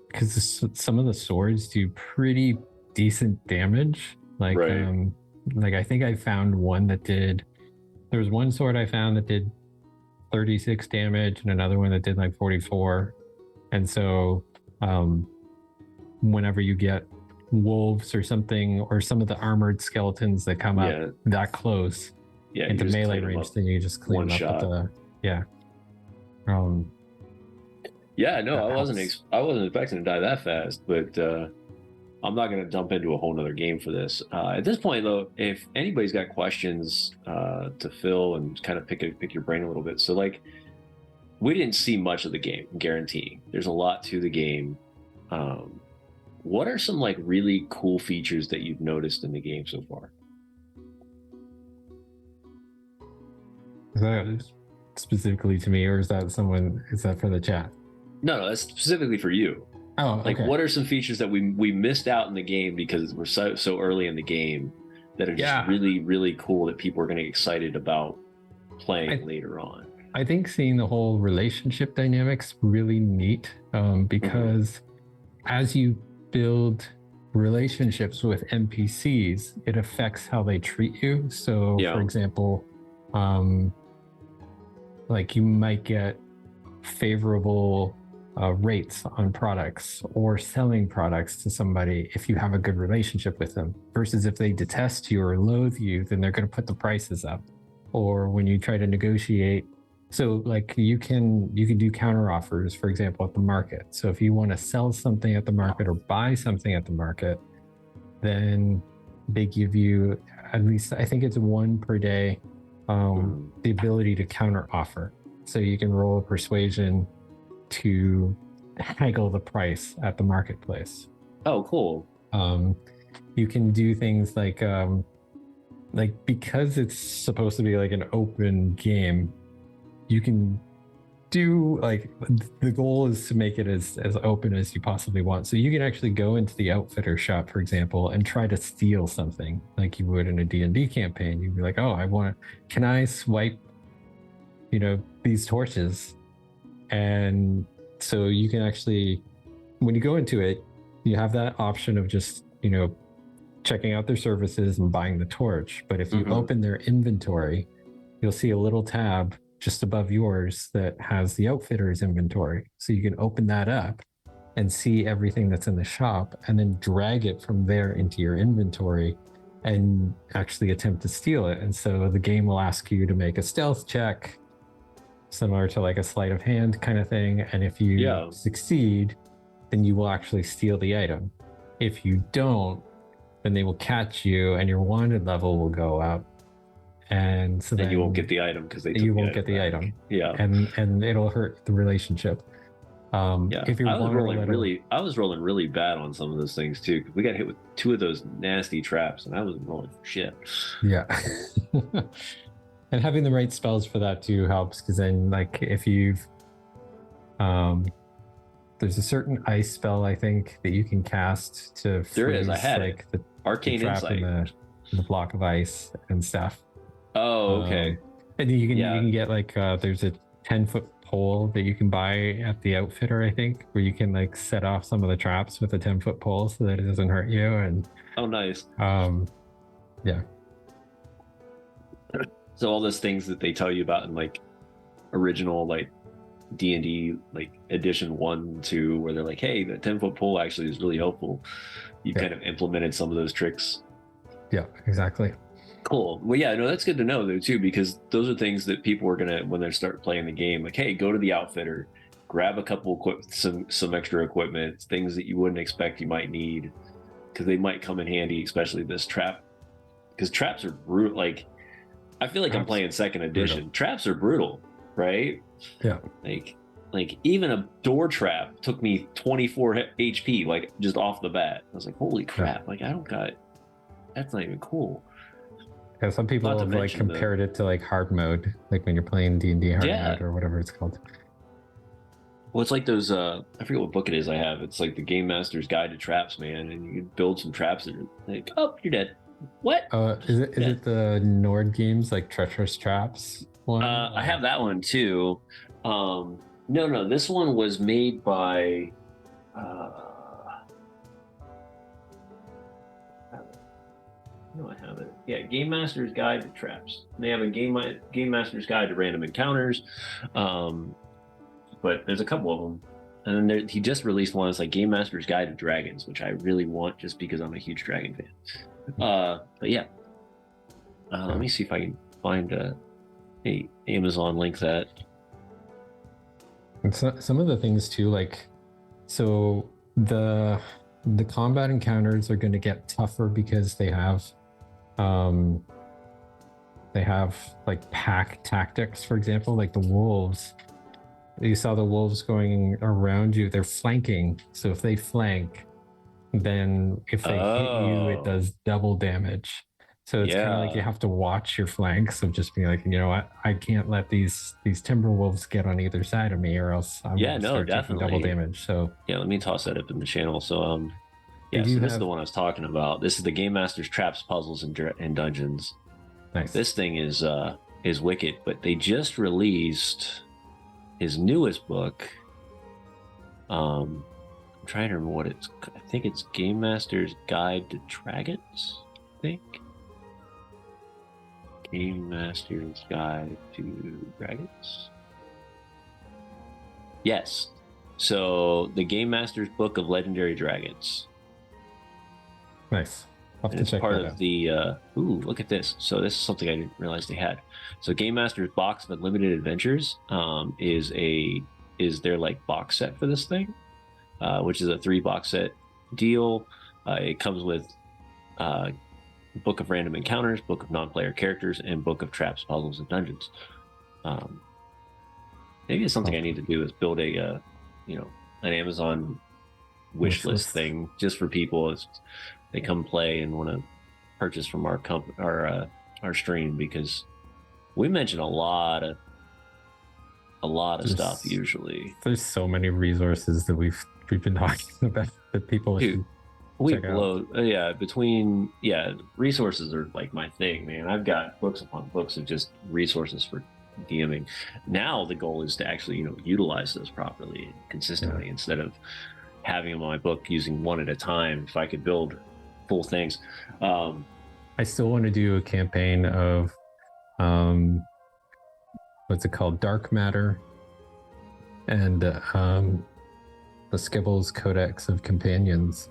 S2: because some of the swords do pretty decent damage. Like, like I think I found one that did. There was one sword I found that did 36 damage, and another one that did like 44. And so, whenever you get wolves or something, or some of the armored skeletons that come up that close into melee range, then you just clean them up with the
S1: I wasn't expecting to die that fast, but I'm not going to jump into a whole nother game for this. At this point, though, if anybody's got questions to fill and kind of pick your brain a little bit. So, like, we didn't see much of the game, I'm guaranteeing. There's a lot to the game. What are some, like, really cool features that you've noticed in the game so far?
S2: Is that specifically to me, or is that for the chat?
S1: No, that's specifically for you.
S2: Oh,
S1: like, what are some features that we missed out in the game because we're so early in the game that are just really, really cool that people are going to get excited about playing later on?
S2: I think seeing the whole relationship dynamics really neat, because as you build relationships with NPCs, it affects how they treat you. So, for example, like you might get favorable rates on products or selling products to somebody if you have a good relationship with them, versus if they detest you or loathe you, then they're going to put the prices up. Or when you try to negotiate So like you can do counter offers, for example, at the market. So if you want to sell something at the market or buy something at the market, then they give you, at least I think it's one per day, the ability to counter offer. So you can roll a persuasion to haggle the price at the marketplace.
S1: Oh, cool.
S2: You can do things like because it's supposed to be like an open game, you can do like, the goal is to make it as open as you possibly want. So you can actually go into the outfitter shop, for example, and try to steal something like you would in a D&D campaign. You'd be like, oh, can I swipe, these torches? And so you can actually, when you go into it, you have that option of just, checking out their services and buying the torch. But if you open their inventory, you'll see a little tab just above yours that has the outfitter's inventory. So you can open that up and see everything that's in the shop and then drag it from there into your inventory and actually attempt to steal it. And so the game will ask you to make a stealth check, similar to like a sleight of hand kind of thing. And if you succeed, then you will actually steal the item. If you don't, then they will catch you and your wanted level will go up. And so then
S1: you won't get the item because
S2: you won't get the item.
S1: Yeah.
S2: And it'll hurt the relationship.
S1: If you're I was rolling really bad on some of those things too, because we got hit with 2 of those nasty traps and I was rolling for shit.
S2: Yeah. And having the right spells for that too helps, because then like if you've there's a certain ice spell I think that you can cast to freeze,
S1: I had
S2: like
S1: the Arcane Insight
S2: in the block of ice and stuff.
S1: Oh, okay.
S2: And then you can get like there's a 10-foot pole that you can buy at the outfitter, I think, where you can like set off some of the traps with a 10-foot pole so that it doesn't hurt you. And
S1: nice.
S2: Yeah.
S1: So all those things that they tell you about in like original like D&D like edition 1, 2, where they're like, hey, the 10-foot pole actually is really helpful. You kind of implemented some of those tricks.
S2: Yeah, exactly.
S1: Cool. Well, yeah, no, that's good to know though too, because those are things that people are gonna, when they start playing the game, like, hey, go to the outfitter, grab a couple some extra equipment, things that you wouldn't expect you might need, because they might come in handy, especially this trap, because traps are brutal. Like, I feel like I'm playing second edition. Brutal. Traps are brutal, right?
S2: Yeah.
S1: Like even a door trap took me 24 HP, like just off the bat. I was like, holy crap! Like that's not even cool.
S2: Yeah, some people have like compared it to like hard mode, like when you're playing D&D hard mode or whatever it's called.
S1: Well, it's like those, I forget what book it is I have. It's like the Game Master's Guide to Traps, man. And you can build some traps that are like, oh, you're dead. What?
S2: Is it the Nord games, like Treacherous Traps one?
S1: I have that one too. No, this one was made by, no, I have it. Yeah, Game Master's Guide to Traps. They have a Game Master's Guide to Random Encounters, but there's a couple of them. And then he just released one that's like Game Master's Guide to Dragons, which I really want just because I'm a huge dragon fan. But yeah, let me see if I can find a Amazon link that.
S2: And some of the things too, like, so the combat encounters are going to get tougher because they have like pack tactics. For example, like the wolves, you saw the wolves going around you, they're flanking. So if they flank, then if they hit you, it does double damage. So it's kind of like you have to watch your flanks of just being like, you know what, I can't let these timber wolves get on either side of me, or else I'm gonna start taking double damage. So
S1: yeah, let me toss that up in the channel. So so this is the one I was talking about. This is the Game Master's Traps, Puzzles, and Dungeons.
S2: Nice.
S1: This thing is wicked, but they just released his newest book. I'm trying to remember what it's. I think it's Game Master's Guide to Dragons. I think Game Master's Guide to Dragons. Yes. So the Game Master's Book of Legendary Dragons.
S2: Nice. have
S1: And
S2: to
S1: it's
S2: check
S1: part
S2: that
S1: of
S2: out.
S1: the look at this. So this is something I didn't realize they had. So Game Master's Box of Unlimited Adventures is their like box set for this thing, which is a 3-box set deal. It comes with Book of Random Encounters, Book of Non-Player Characters, and Book of Traps, Puzzles, and Dungeons. Maybe it's something I need to do is build a an Amazon wish list thing just for people as they come play and want to purchase from our stream, because we mention a lot of stuff usually.
S2: There's so many resources that we've been talking about that people should check out.
S1: Resources are like my thing, man. I've got books upon books of just resources for DMing. Now the goal is to actually utilize those properly and consistently instead of having them on my book using one at a time. If I could build full things.
S2: I still want to do a campaign of what's it called, Dark Matter, and the Skibbles Codex of Companions.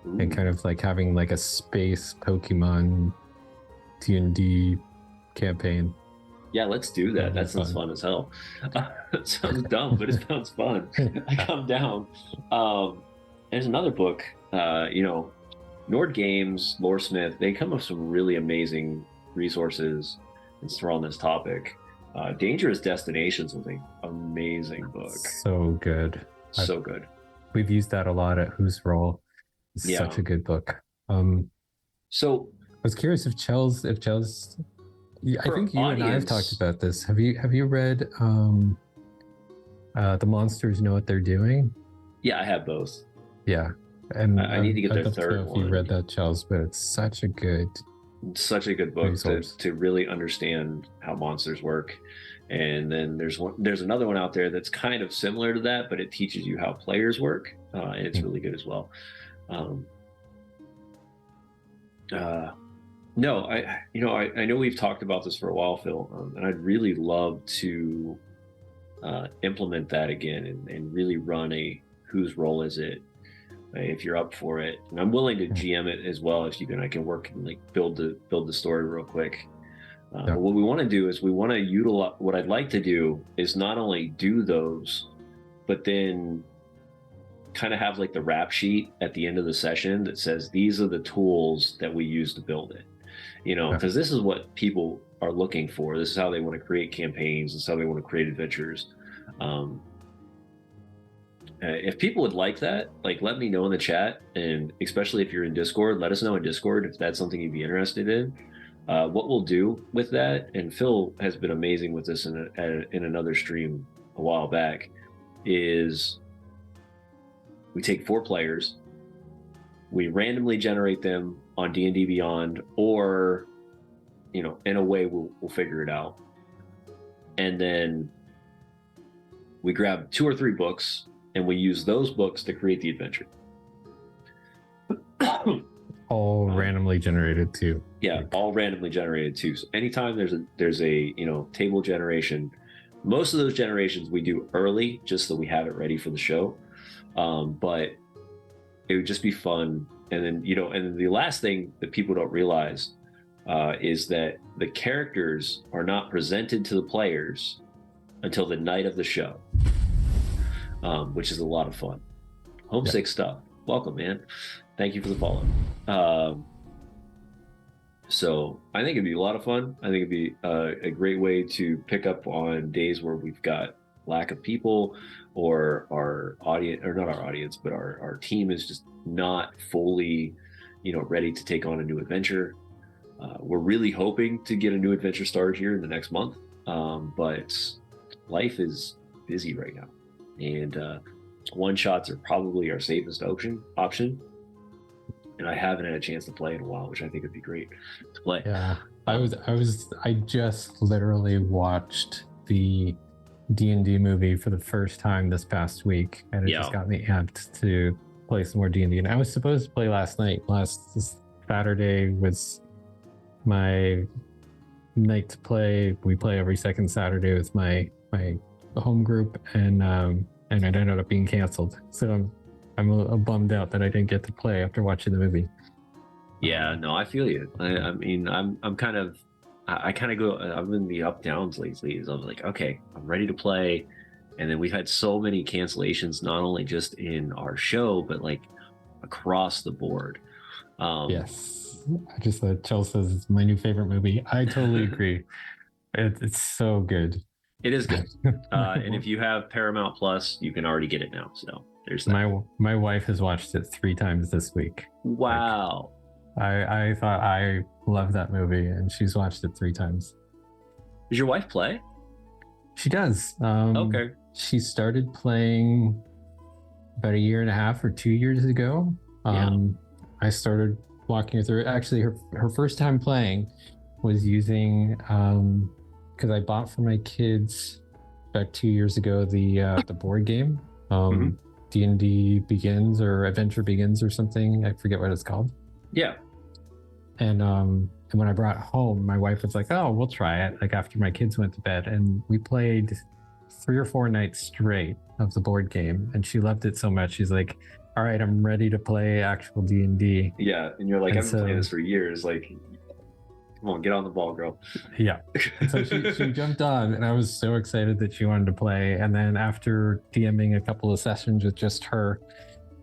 S2: Ooh. And kind of like having like a space Pokemon D&D campaign.
S1: Yeah, let's do that. That sounds fun as hell. It sounds dumb, but it sounds fun. I come down. There's another book, Nord Games, Loresmith, they come up with some really amazing resources and throw on this topic. Dangerous Destinations was an amazing book.
S2: So good.
S1: So good.
S2: We've used that a lot at Who's Roll. It's such a good book.
S1: So
S2: I was curious if Chels, I think you and I have talked about this. Have you read The Monsters Know What They're Doing?
S1: Yeah, I have both.
S2: Yeah. And
S1: I need to get their third one.
S2: If you read that, Chels, but it's such a good
S1: book to really understand how monsters work. And then there's another one out there that's kind of similar to that, but it teaches you how players work, and it's really good as well. No, I know we've talked about this for a while, Phil, and I'd really love to implement that again and really run a Whose Role Is It, if you're up for it. And I'm willing to GM it as well if you can. I can work and like build the story real quick. But what we want to do is we want to utilize. What I'd like to do is not only do those, but then kind of have like the rap sheet at the end of the session that says these are the tools that we use to build it. Because this is what people are looking for. This is how they want to create campaigns. This is how they want to create adventures. If people would like that, like, let me know in the chat, and especially if you're in Discord, let us know in Discord if that's something you'd be interested in. What we'll do with that, and Phil has been amazing with this in another stream a while back, is we take 4 players, we randomly generate them on D&D Beyond, or in a way we'll figure it out, and then we grab 2 or 3 books and we use those books to create the adventure.
S2: All randomly generated too.
S1: Yeah, all randomly generated too. So anytime there's a table generation, most of those generations we do early just so we have it ready for the show. But it would just be fun. And then and the last thing that people don't realize is that the characters are not presented to the players until the night of the show, which is a lot of fun. Homesick stuff. Welcome, man. Thank you for the follow. So I think it'd be a lot of fun. I think it'd be a great way to pick up on days where we've got lack of people, or our audience, or not our audience, but our team is just not fully, ready to take on a new adventure. We're really hoping to get a new adventure started here in the next month, but life is busy right now, and one-shots are probably our safest option. And I haven't had a chance to play in a while, which I think would be great to play.
S2: Yeah, I just literally watched the D&D movie for the first time this past week, and it just got me amped to play some more D&D. And I was supposed to play last night. Last Saturday was my night to play. We play every second Saturday with my home group, and it ended up being canceled. So I'm a bummed out that I didn't get to play after watching the movie.
S1: Yeah, no, I feel you. I mean, I'm kind of, I kind of go, I'm in the up downs lately. So I was like, okay, I'm ready to play. And then we've had so many cancellations, not only just in our show, but like across the board.
S2: Yes, I just Chelsea's it's my new favorite movie. I totally agree. It's so good.
S1: It is good. And if you have Paramount Plus, you can already get it now. So there's that.
S2: My wife has watched it 3 times this week.
S1: Wow.
S2: Like, I thought I loved that movie, and she's watched it 3 times.
S1: Does your wife play?
S2: She does.
S1: Okay.
S2: She started playing about a year and a half or 2 years ago. I started walking her through it. Actually, her first time playing was using because I bought for my kids about 2 years ago the board game D&D Begins or Adventure Begins or something. I forget what it's called.
S1: Yeah.
S2: And when I brought it home, my wife was like, "Oh, we'll try it." Like after my kids went to bed, and we played 3 or 4 nights straight of the board game, and she loved it so much. She's like, "All right, I'm ready to play actual D&D."
S1: Yeah, and you're like, "I've been playing this for years. Like, come on, get on the ball, girl."
S2: Yeah. So she jumped on, and I was so excited that she wanted to play. And then after DMing a couple of sessions with just her,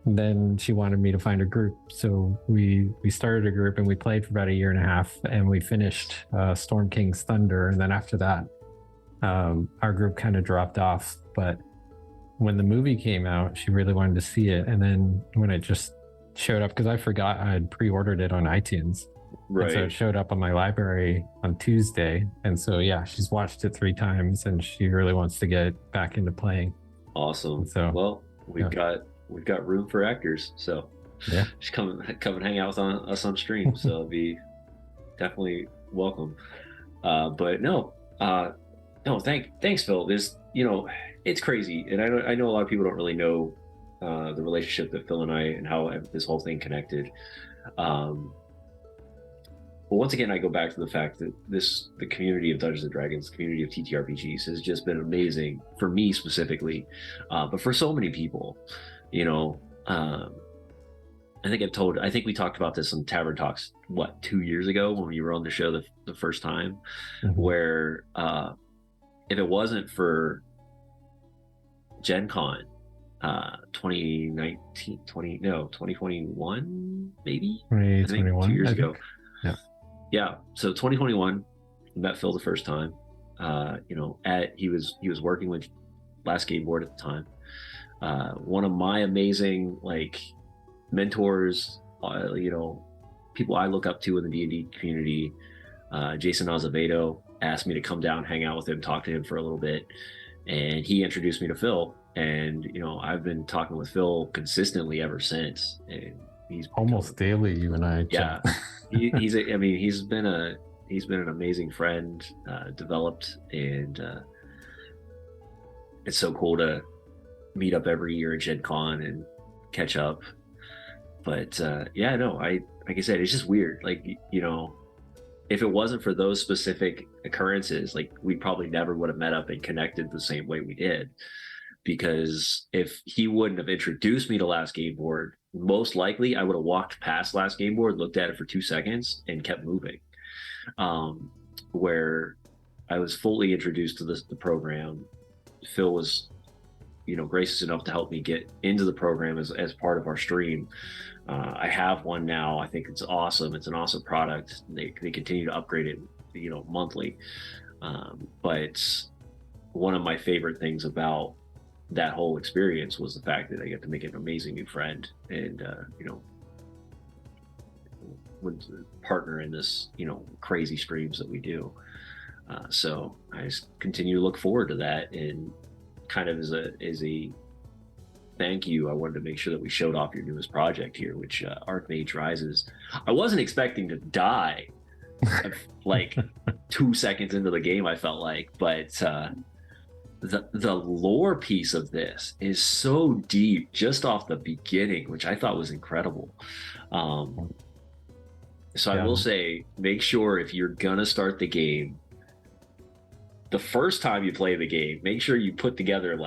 S2: then she wanted me to find a group. So we started a group, and we played for about a year and a half, and we finished Storm King's Thunder. And then after that, our group kind of dropped off. But when the movie came out, she really wanted to see it. And then when it just showed up, because I forgot I had pre-ordered it on iTunes.
S1: Right.
S2: And so it showed up on my library on Tuesday. And so, yeah, she's watched it 3 times, and she really wants to get back into playing.
S1: Awesome. So, well, we've got room for actors. So
S2: yeah,
S1: just come and hang out with us on stream. So it'll be definitely welcome. But thanks, Phil. This, it's crazy, and I know a lot of people don't really know the relationship that Phil and I and how this whole thing connected. But once again, I go back to the fact that the community of Dungeons and Dragons, the community of TTRPGs, has just been amazing for me specifically, but for so many people. I think we talked about this on Tavern Talks 2 years ago when we were on the show the first time, where if it wasn't for Gen Con 2021 maybe
S2: 2021
S1: 2 years ago.
S2: Yeah,
S1: so 2021 met Phil the first time. He was working with Last Game Board at the time. One of my amazing mentors, people I look up to in the D&D community, Jason Azevedo, asked me to come down, hang out with him, talk to him for a little bit, and he introduced me to Phil. And I've been talking with Phil consistently ever since, and he's
S2: almost daily. You and I,
S1: yeah. He's been an amazing friend, developed, and it's so cool to meet up every year at Gen Con and catch up. But like I said, it's just weird. If it wasn't for those specific occurrences, we probably never would have met up and connected the same way we did. Because if he wouldn't have introduced me to Last Game Board, most likely I would have walked past Last Game Board, looked at it for 2 seconds, and kept moving. Where I was fully introduced to the program, Phil was, gracious enough to help me get into the program as part of our stream. I have one now. I think it's awesome. It's an awesome product. They continue to upgrade it, monthly. But one of my favorite things about that whole experience was the fact that I get to make an amazing new friend and would partner in this crazy streams that we do. So I just continue to look forward to that, and kind of as a thank you, I wanted to make sure that we showed off your newest project here, which Archmage Rises. I wasn't expecting to die 2 seconds into the game, I felt like, but the lore piece of this is so deep just off the beginning, which I thought was incredible. So I will say, make sure if you're gonna start the game, the first time you play the game, make sure you put together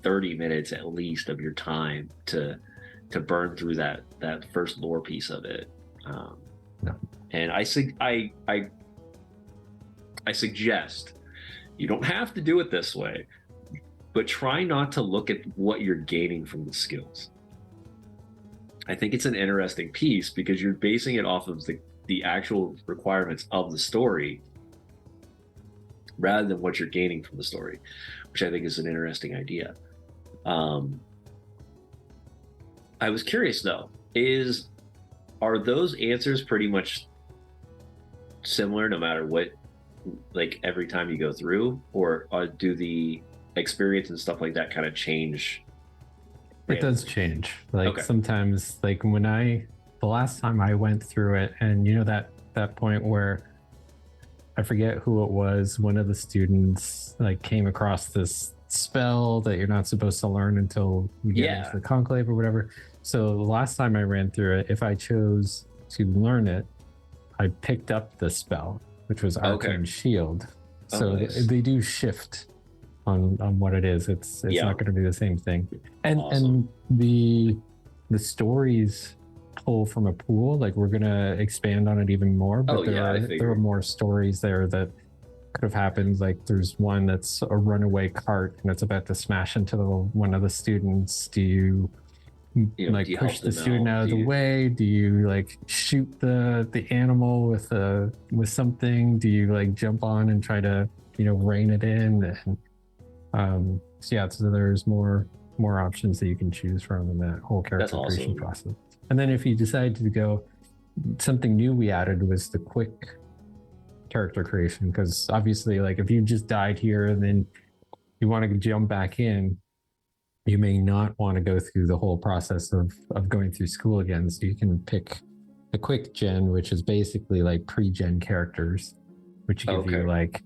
S1: 30 minutes at least of your time to burn through that first lore piece of it.
S2: No.
S1: And I suggest you don't have to do it this way, but try not to look at what you're gaining from the skills. I think it's an interesting piece because you're basing it off of the actual requirements of the story rather than what you're gaining from the story, which I think is an interesting idea. I was curious though, are those answers pretty much similar no matter what, like every time you go through, or do the experience and stuff like that kind of change?
S2: It does change. Like
S1: Okay.
S2: sometimes, like the last time I went through it, and that point where I forget who it was, one of the students like came across this spell that you're not supposed to learn until you get into the conclave or whatever. So the last time I ran through it, if I chose to learn it, I picked up the spell, which was Arcane Shield. So nice. They do shift on what it is. It's not going to be the same thing. And awesome. And the stories pull from a pool. Like we're going to expand on it even more, but there are more stories there that could have happened. Like there's one that's a runaway cart and it's about to smash into one of the students. Do you like push the student out of the way? Do you like shoot the animal with something? Do you like jump on and try to rein it in? And so there's more options that you can choose from in that whole character creation process. And then if you decide to go, something new we added was the quick character creation, because obviously like if you just died here and then you want to jump back in, you may not want to go through the whole process of going through school again. So you can pick the quick gen, which is basically like pre-gen characters, which give you like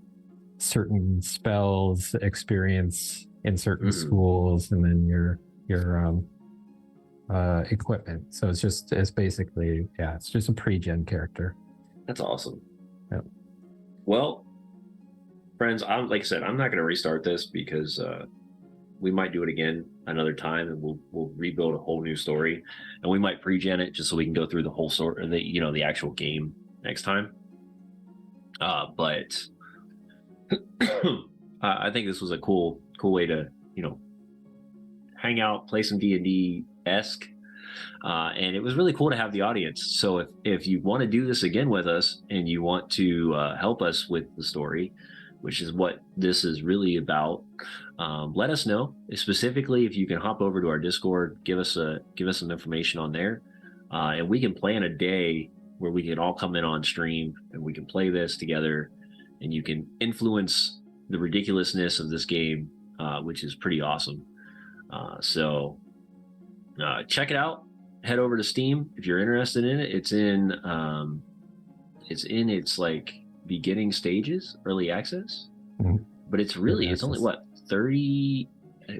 S2: certain spells, experience in certain schools, and then your equipment. So it's basically it's just a pre-gen character.
S1: That's awesome.
S2: Yep.
S1: Well, friends, like I said, I'm not going to restart this because we might do it again another time, and we'll rebuild a whole new story, and we might pre-gen it just so we can go through the whole story, the actual game next time. But I think this was a cool way to hang out, play some D&D-esque, and it was really cool to have the audience. So if you want to do this again with us and you want to help us with the story, which is what this is really about, let us know. Specifically, if you can hop over to our Discord, give us some information on there, and we can plan a day where we can all come in on stream and we can play this together, and you can influence the ridiculousness of this game, which is pretty awesome. So check it out. Head over to Steam if you're interested in it. It's in its like beginning stages, early access, but it's only what, 30.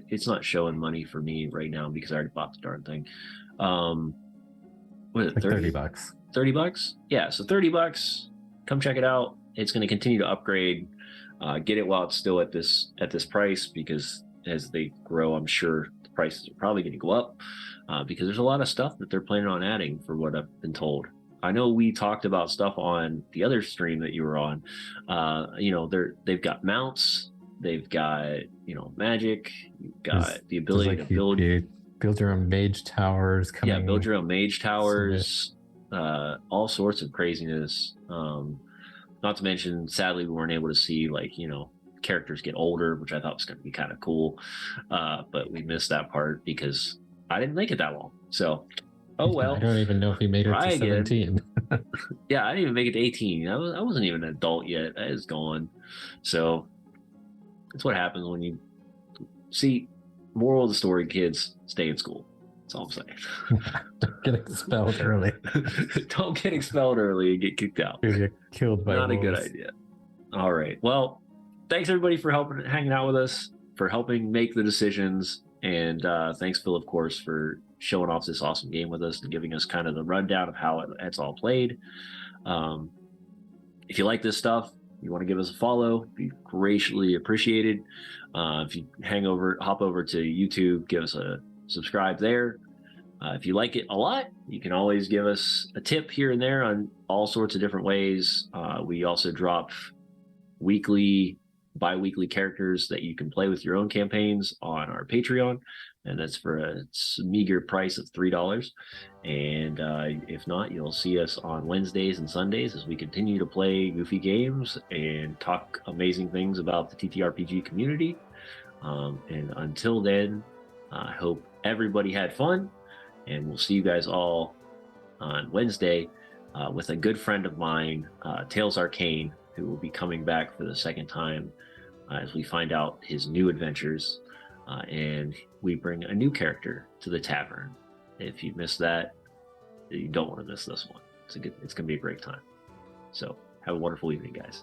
S1: It's not showing money for me right now because I already bought the darn thing. What is it,
S2: like
S1: $30? $30? Yeah, so $30. Come check it out. It's going to continue to upgrade. Get it while it's still at this price, because as they grow, I'm sure the prices are probably going to go up, because there's a lot of stuff that they're planning on adding, for what I've been told. I know we talked about stuff on the other stream that you were on. They've got mounts, they've got magic, you've got the ability to build
S2: your own mage towers.
S1: Build your own mage towers, all sorts of craziness. Not to mention, sadly, we weren't able to see characters get older, which I thought was going to be kind of cool, but we missed that part because I didn't make it that long. So, oh well.
S2: I don't even know if he made it to 17.
S1: Yeah, I didn't even make it to 18. I wasn't even an adult yet. I was gone. So that's what happens when you see. Moral of the story, kids, stay in school. That's all I'm saying.
S2: Don't get expelled early.
S1: Don't get expelled early and get kicked out.
S2: You get killed by
S1: Not
S2: wolves.
S1: A good idea. All right. Well, thanks everybody for hanging out with us, for helping make the decisions, and thanks, Phil, of course, for showing off this awesome game with us and giving us kind of the rundown of how it's all played. If you like this stuff, you want to give us a follow, be greatly appreciated. If you hop over to YouTube, give us a subscribe there. If you like it a lot, you can always give us a tip here and there on all sorts of different ways. We also drop weekly, bi-weekly characters that you can play with your own campaigns on our Patreon, and that's for a meager price of $3. And if not, you'll see us on Wednesdays and Sundays as we continue to play goofy games and talk amazing things about the TTRPG community. And until then, I hope everybody had fun, and we'll see you guys all on Wednesday with a good friend of mine, Tails Arcane, who will be coming back for the second time as we find out his new adventures, and we bring a new character to the tavern. If you missed that, you don't want to miss this one. It's going to be a great time. So have a wonderful evening, guys.